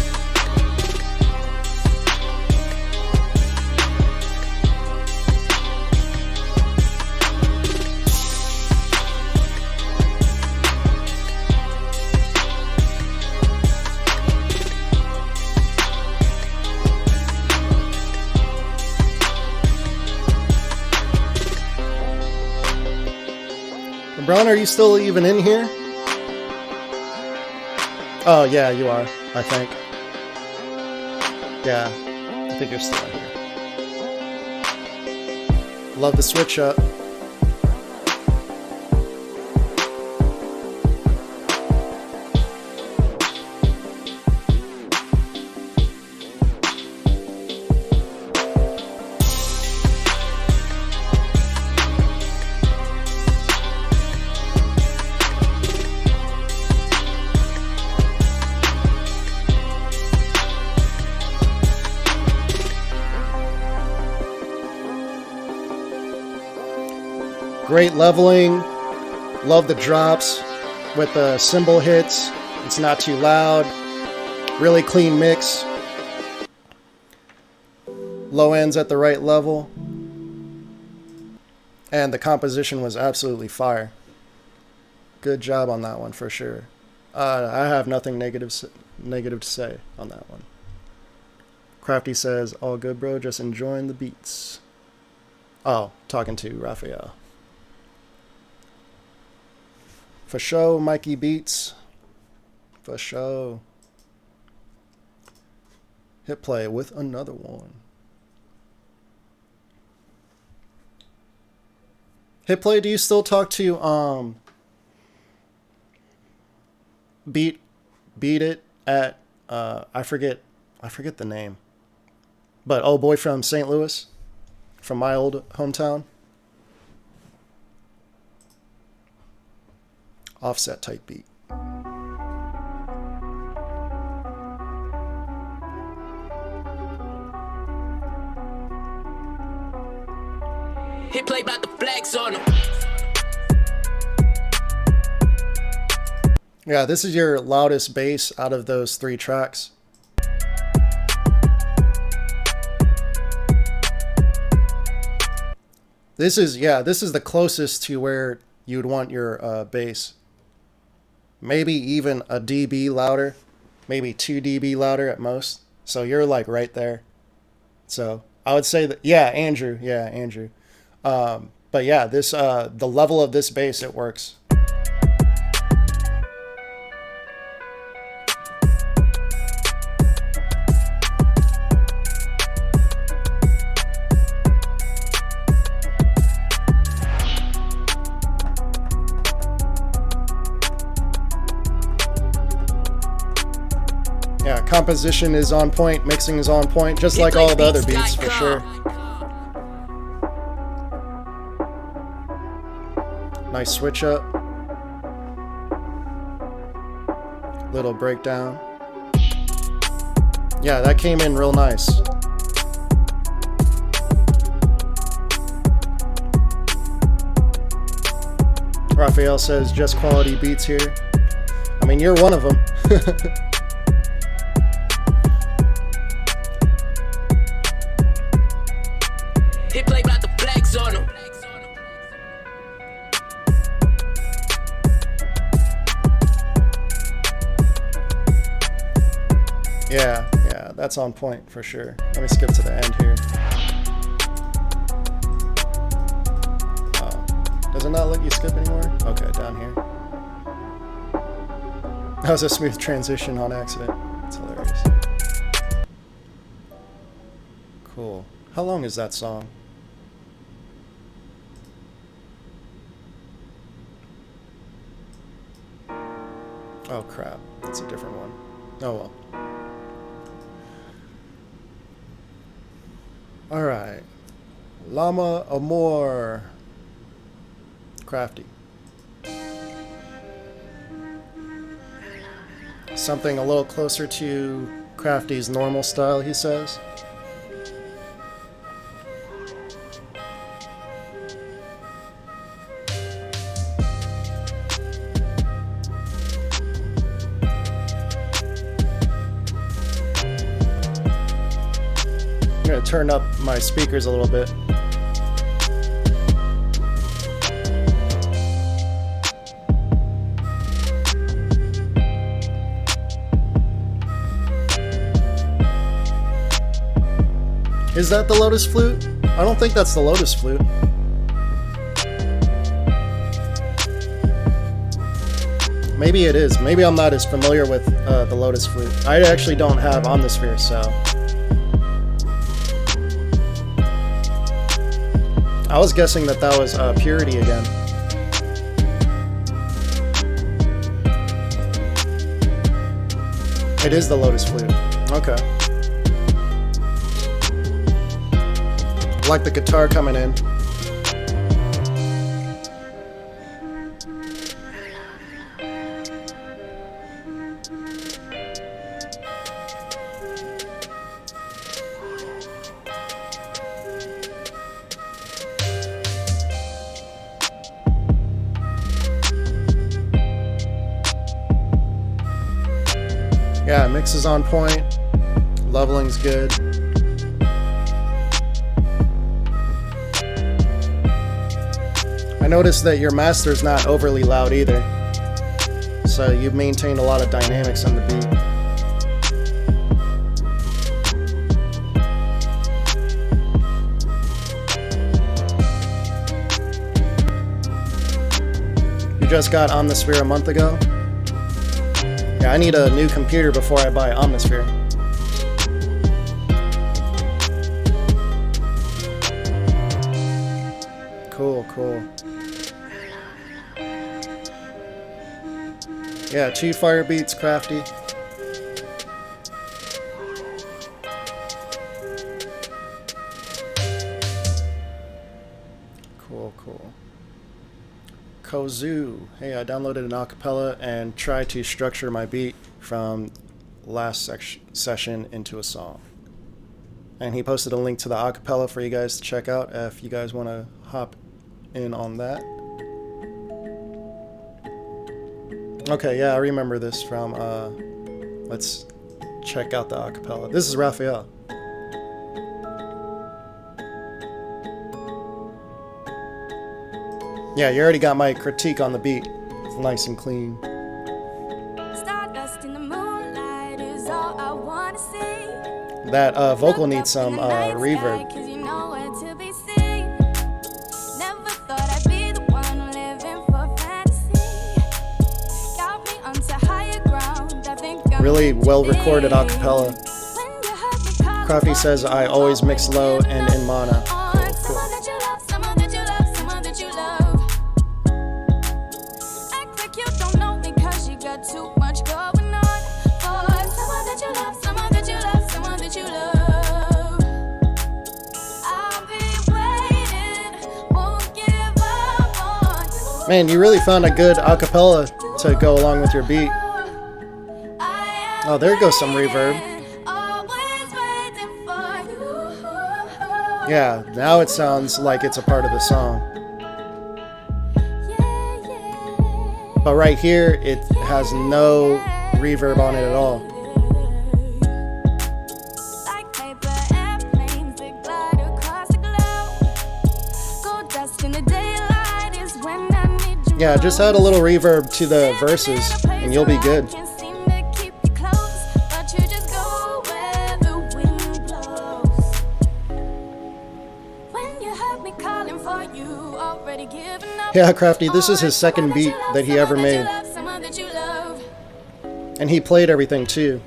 LeBron, are you still even in here? Oh, yeah, you are, I think. Yeah, I think you're still in here. Love the switch up. Great leveling. Love the drops with the cymbal hits. It's not too loud. Really clean mix. Low ends at the right level. And the composition was absolutely fire. Good job on that one for sure. I have nothing negative to say on that one. Crafty says, all good, bro. Just enjoying the beats. Oh, talking to Raphael. For show, Mikey Beats. For show. Hit play with another one. Hit play, do you still talk to Beat It at I forget the name. But oh boy from St. Louis, from my old hometown. Offset type beat. Hit play about the flex on him. Yeah, this is your loudest bass out of those 3 tracks. This is the closest to where you'd want your bass. Maybe even a dB louder, maybe 2 dB louder at most. So you're like right there. So I would say that, yeah, Andrew. But yeah, this the level of this bass, it works. Yeah, composition is on point, mixing is on point, just like all the other beats for sure. Nice switch up. Little breakdown. Yeah, that came in real nice. Raphael says just quality beats here. I mean, you're one of them. Hit play about the flex on him. Yeah, that's on point for sure. Let me skip to the end here. Does it not let you skip anymore? Okay, down here. That was a smooth transition on accident. It's hilarious. Cool. How long is that song? Oh crap, that's a different one. Oh well. Alright. Llama Amor. Crafty. Something a little closer to Crafty's normal style, he says. I'm gonna turn up my speakers a little bit. Is that the Lotus Flute? I don't think that's the Lotus Flute. Maybe it is. Maybe I'm not as familiar with the Lotus Flute. I actually don't have Omnisphere, so... I was guessing that was Purity again. It is the Lotus Flute. Okay. Like the guitar coming in. Yeah, mix is on point. Leveling's good. I noticed that your master's not overly loud either. So you've maintained a lot of dynamics on the beat. You just got Omnisphere a month ago? Yeah, I need a new computer before I buy Omnisphere. Cool, cool. Yeah, 2 fire beats, Crafty. Cool, cool. Kozu. Hey, I downloaded an acapella and tried to structure my beat from last session into a song. And he posted a link to the acapella for you guys to check out if you guys want to hop in on that. Okay, yeah, I remember this from, let's check out the acapella. This is Raphael. Yeah, you already got my critique on the beat. It's nice and clean. Stardust in the moonlight is all I wanna see. That vocal needs some reverb. Really well recorded acapella. Crafty says I always mix low and in mono. Cool, cool. Man, you really found a good acapella to go along with your beat. Oh, there goes some reverb. Yeah, now it sounds like it's a part of the song. But right here, it has no reverb on it at all. Yeah, just add a little reverb to the verses and you'll be good. Yeah, Crafty, this is his second beat that he ever made. And he played everything too.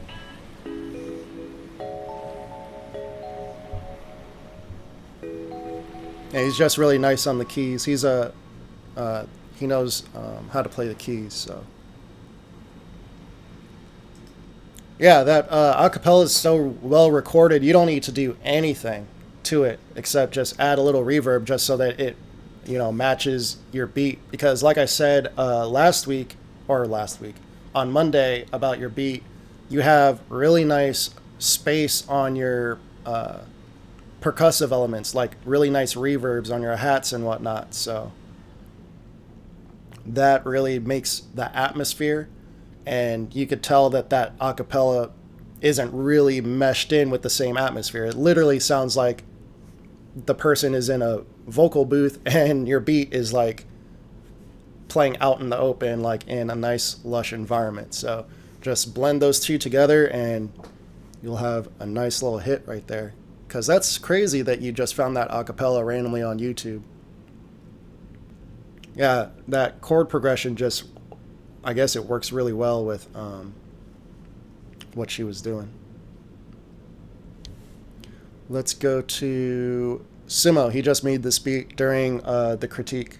Yeah, he's just really nice on the keys. He's a he knows how to play the keys, so. Yeah, that acapella is so well recorded, you don't need to do anything to it except just add a little reverb just so that it, you know, matches your beat. Because like I said last week on Monday about your beat, you have really nice space on your percussive elements, like really nice reverbs on your hats and whatnot, so that really makes the atmosphere. And you could tell that that acapella isn't really meshed in with the same atmosphere. It literally sounds like the person is in a vocal booth and your beat is like playing out in the open, like in a nice lush environment. So just blend those two together and you'll have a nice little hit right there. Because that's crazy that you just found that acapella randomly on YouTube. Yeah, that chord progression just, I guess it works really well with what she was doing. Let's go to Simo. He just made this beat during the critique.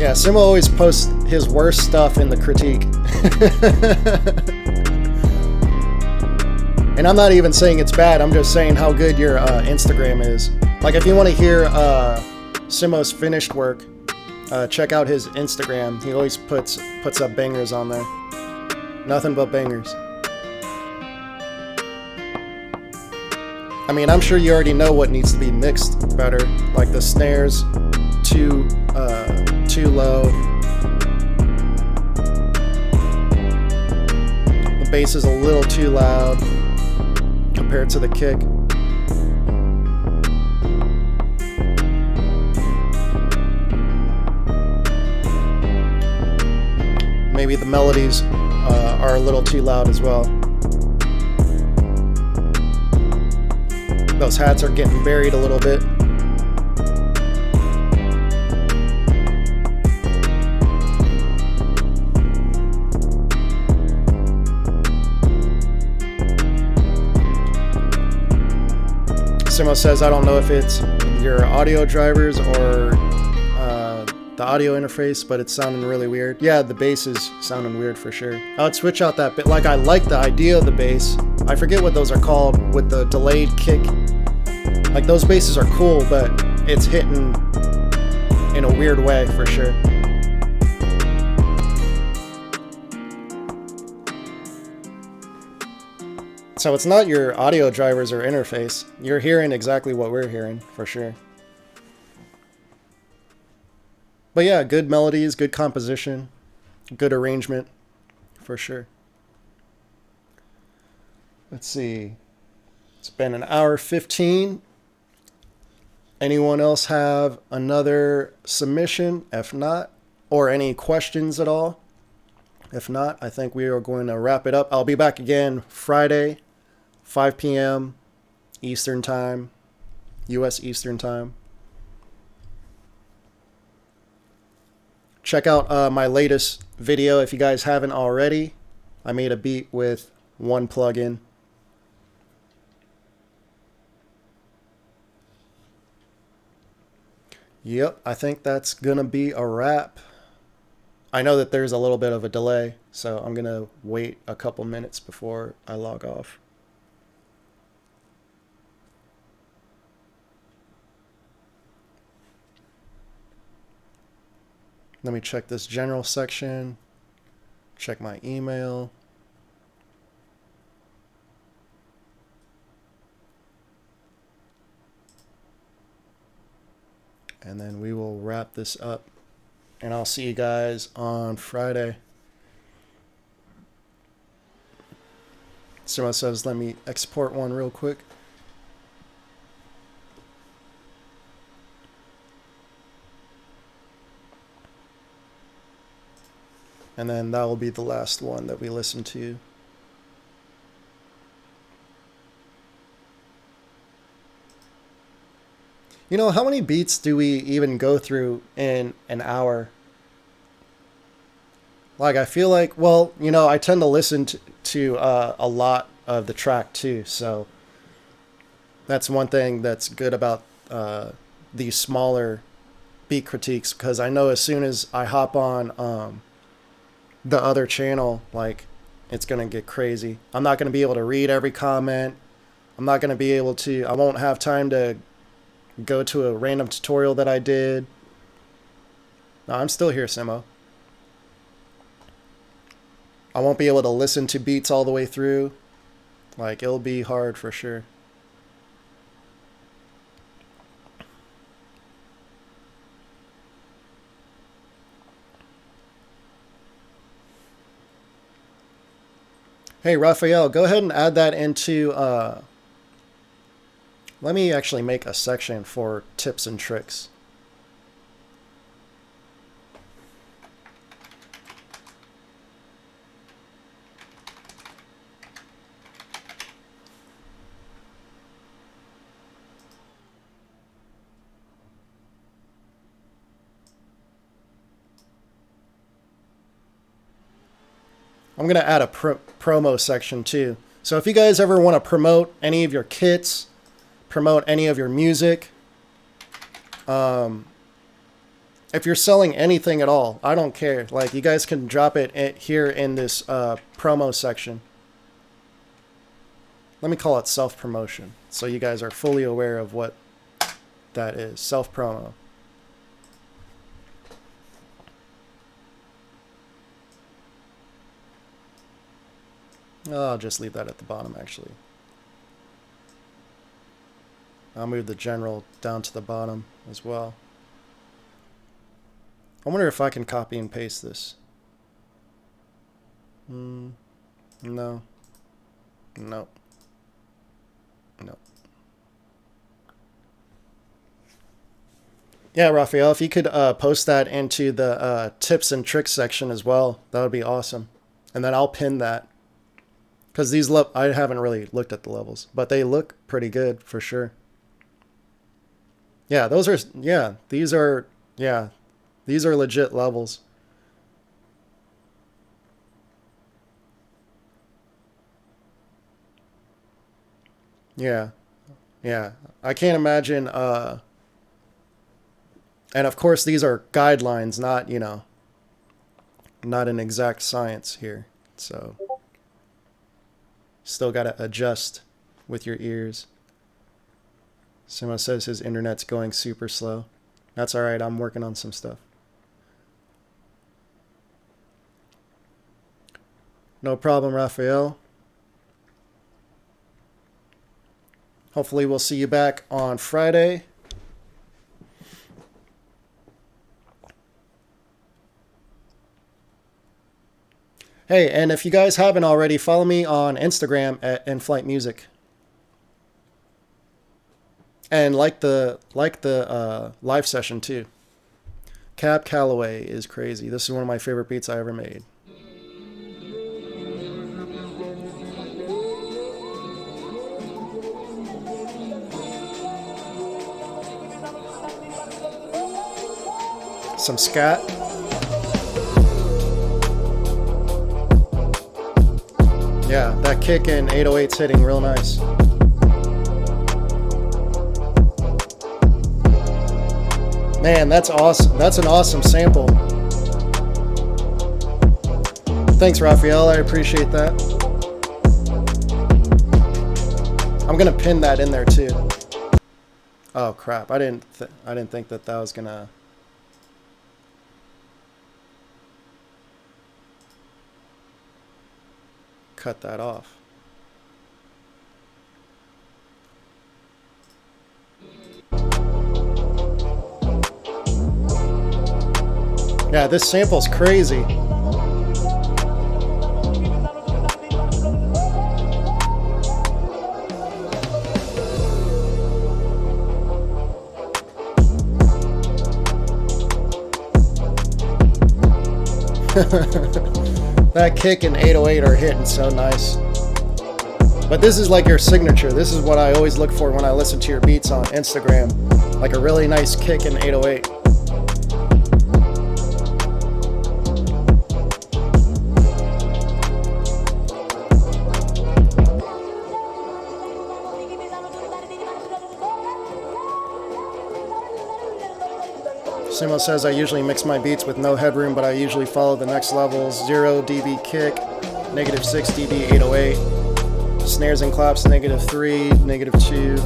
Yeah, Simo always posts his worst stuff in the critique. And I'm not even saying it's bad, I'm just saying how good your Instagram is. Like, if you want to hear Simo's finished work, check out his Instagram. He always puts up bangers on there. Nothing but bangers. I mean, I'm sure you already know what needs to be mixed better. Like the snares, too low. The bass is a little too loud. compared to the kick. Maybe the melodies are a little too loud as well. Those hats are getting buried a little bit. Simo says, I don't know if it's your audio drivers or the audio interface, but it's sounding really weird. Yeah, the bass is sounding weird for sure. I would switch out that bit. Like, I like the idea of the bass. I forget what those are called with the delayed kick. Like, those basses are cool, but it's hitting in a weird way for sure. So it's not your audio drivers or interface. You're hearing exactly what we're hearing for sure. But yeah, good melodies, good composition, good arrangement, for sure. Let's see. It's been an hour 15. Anyone else have another submission? If not, or any questions at all? If not, I think we are going to wrap it up. I'll be back again Friday, 5 p.m. Eastern Time, U.S. Eastern Time. Check out my latest video if you guys haven't already. I made a beat with one plugin. Yep, I think that's gonna be a wrap. I know that there's a little bit of a delay, so I'm gonna wait a couple minutes before I log off. Let me check this general section, check my email. And then we will wrap this up. And I'll see you guys on Friday. Someone says, let me export one real quick. And then that will be the last one that we listen to. You know, how many beats do we even go through in an hour? Like, I feel like, well, you know, I tend to listen to a lot of the track too. So that's one thing that's good about these smaller beat critiques, because I know as soon as I hop on the other channel, like, it's going to get crazy. I'm not going to be able to read every comment. I'm not going to be able to, I won't have time to go to a random tutorial that I did. No, I'm still here, Simo. I won't be able to listen to beats all the way through. Like, it'll be hard for sure. Hey, Raphael, go ahead and add that into... let me actually make a section for tips and tricks. I'm going to add a promo section too. So if you guys ever want to promote any of your kits, promote any of your music, if you're selling anything at all, I don't care. Like, you guys can drop it here in this promo section. Let me call it self-promotion, so you guys are fully aware of what that is. Self-promo. Oh, I'll just leave that at the bottom, actually. I'll move the general down to the bottom as well. I wonder if I can copy and paste this. No. Nope. No. Yeah, Raphael, if you could post that into the tips and tricks section as well, that would be awesome. And then I'll pin that. Because I haven't really looked at the levels, but they look pretty good for sure. Yeah, these are legit levels. Yeah, yeah. I can't imagine, and of course these are guidelines, not, not an exact science here. So still got to adjust with your ears. Someone says his internet's going super slow. That's all right. I'm working on some stuff. No problem, Raphael. Hopefully we'll see you back on Friday. Hey, and if you guys haven't already, follow me on Instagram at InflightMuzik. And like the live session too. Cab Calloway is crazy. This is one of my favorite beats I ever made. Some scat. Yeah, that kick in 808's hitting real nice. Man, that's awesome. That's an awesome sample. Thanks, Raphael. I appreciate that. I'm gonna pin that in there too. Oh crap! I didn't think that was gonna. Cut that off. Yeah, this sample's crazy. That kick and 808 are hitting so nice. But this is like your signature. This is what I always look for when I listen to your beats on Instagram. Like a really nice kick in 808. Simo says I usually mix my beats with no headroom, but I usually follow the next levels. 0 dB kick, -6 dB 808, snares and claps -3, -2,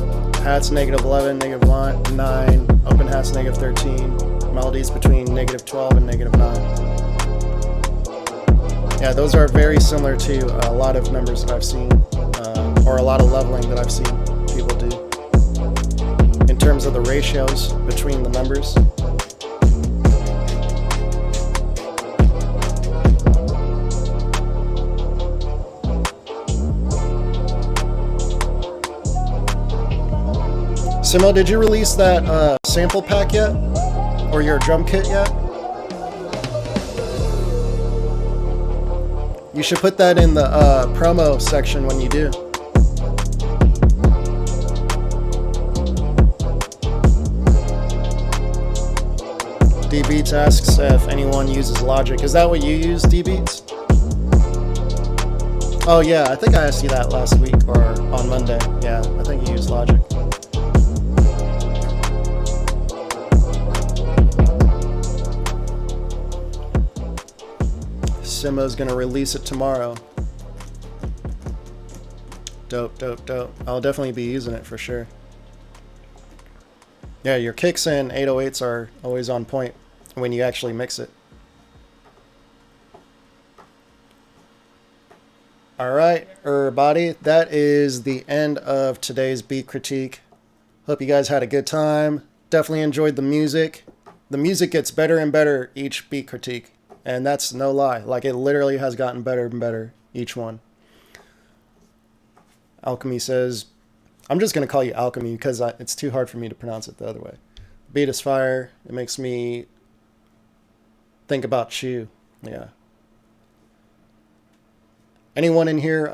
hats -11, -9, open hats -13, melodies between -12 and -9. Yeah, those are very similar to a lot of numbers that I've seen, or a lot of leveling that I've seen people do. In terms of the ratios between the numbers. Simo, did you release that sample pack yet? Or your drum kit yet? You should put that in the promo section when you do. D-Beats asks if anyone uses Logic. Is that what you use, D-Beats? Oh yeah, I think I asked you that last week or on Monday. Yeah, I think you use Logic. Simo's gonna release it tomorrow. Dope, dope, dope. I'll definitely be using it for sure. Yeah, your kicks and 808s are always on point when you actually mix it. Alright, everybody, that is the end of today's beat critique. Hope you guys had a good time. Definitely enjoyed the music. The music gets better and better each beat critique. And that's no lie. Like, it literally has gotten better and better, each one. Alchemy says, I'm just going to call you Alchemy because it's too hard for me to pronounce it the other way. Beat is fire. It makes me think about Chew. Yeah. Anyone in here,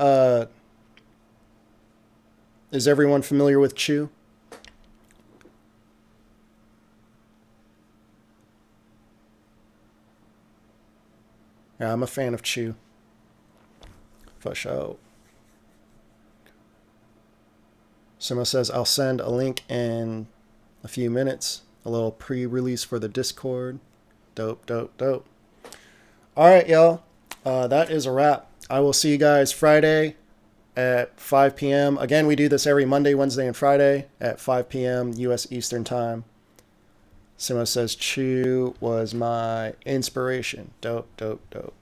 is everyone familiar with Chew? Yeah, I'm a fan of Chew. For sure. Simo says, I'll send a link in a few minutes. A little pre-release for the Discord. Dope, dope, dope. All right, y'all. That is a wrap. I will see you guys Friday at 5 p.m. Again, we do this every Monday, Wednesday, and Friday at 5 p.m. U.S. Eastern Time. Simo says, Chew was my inspiration. Dope, dope, dope.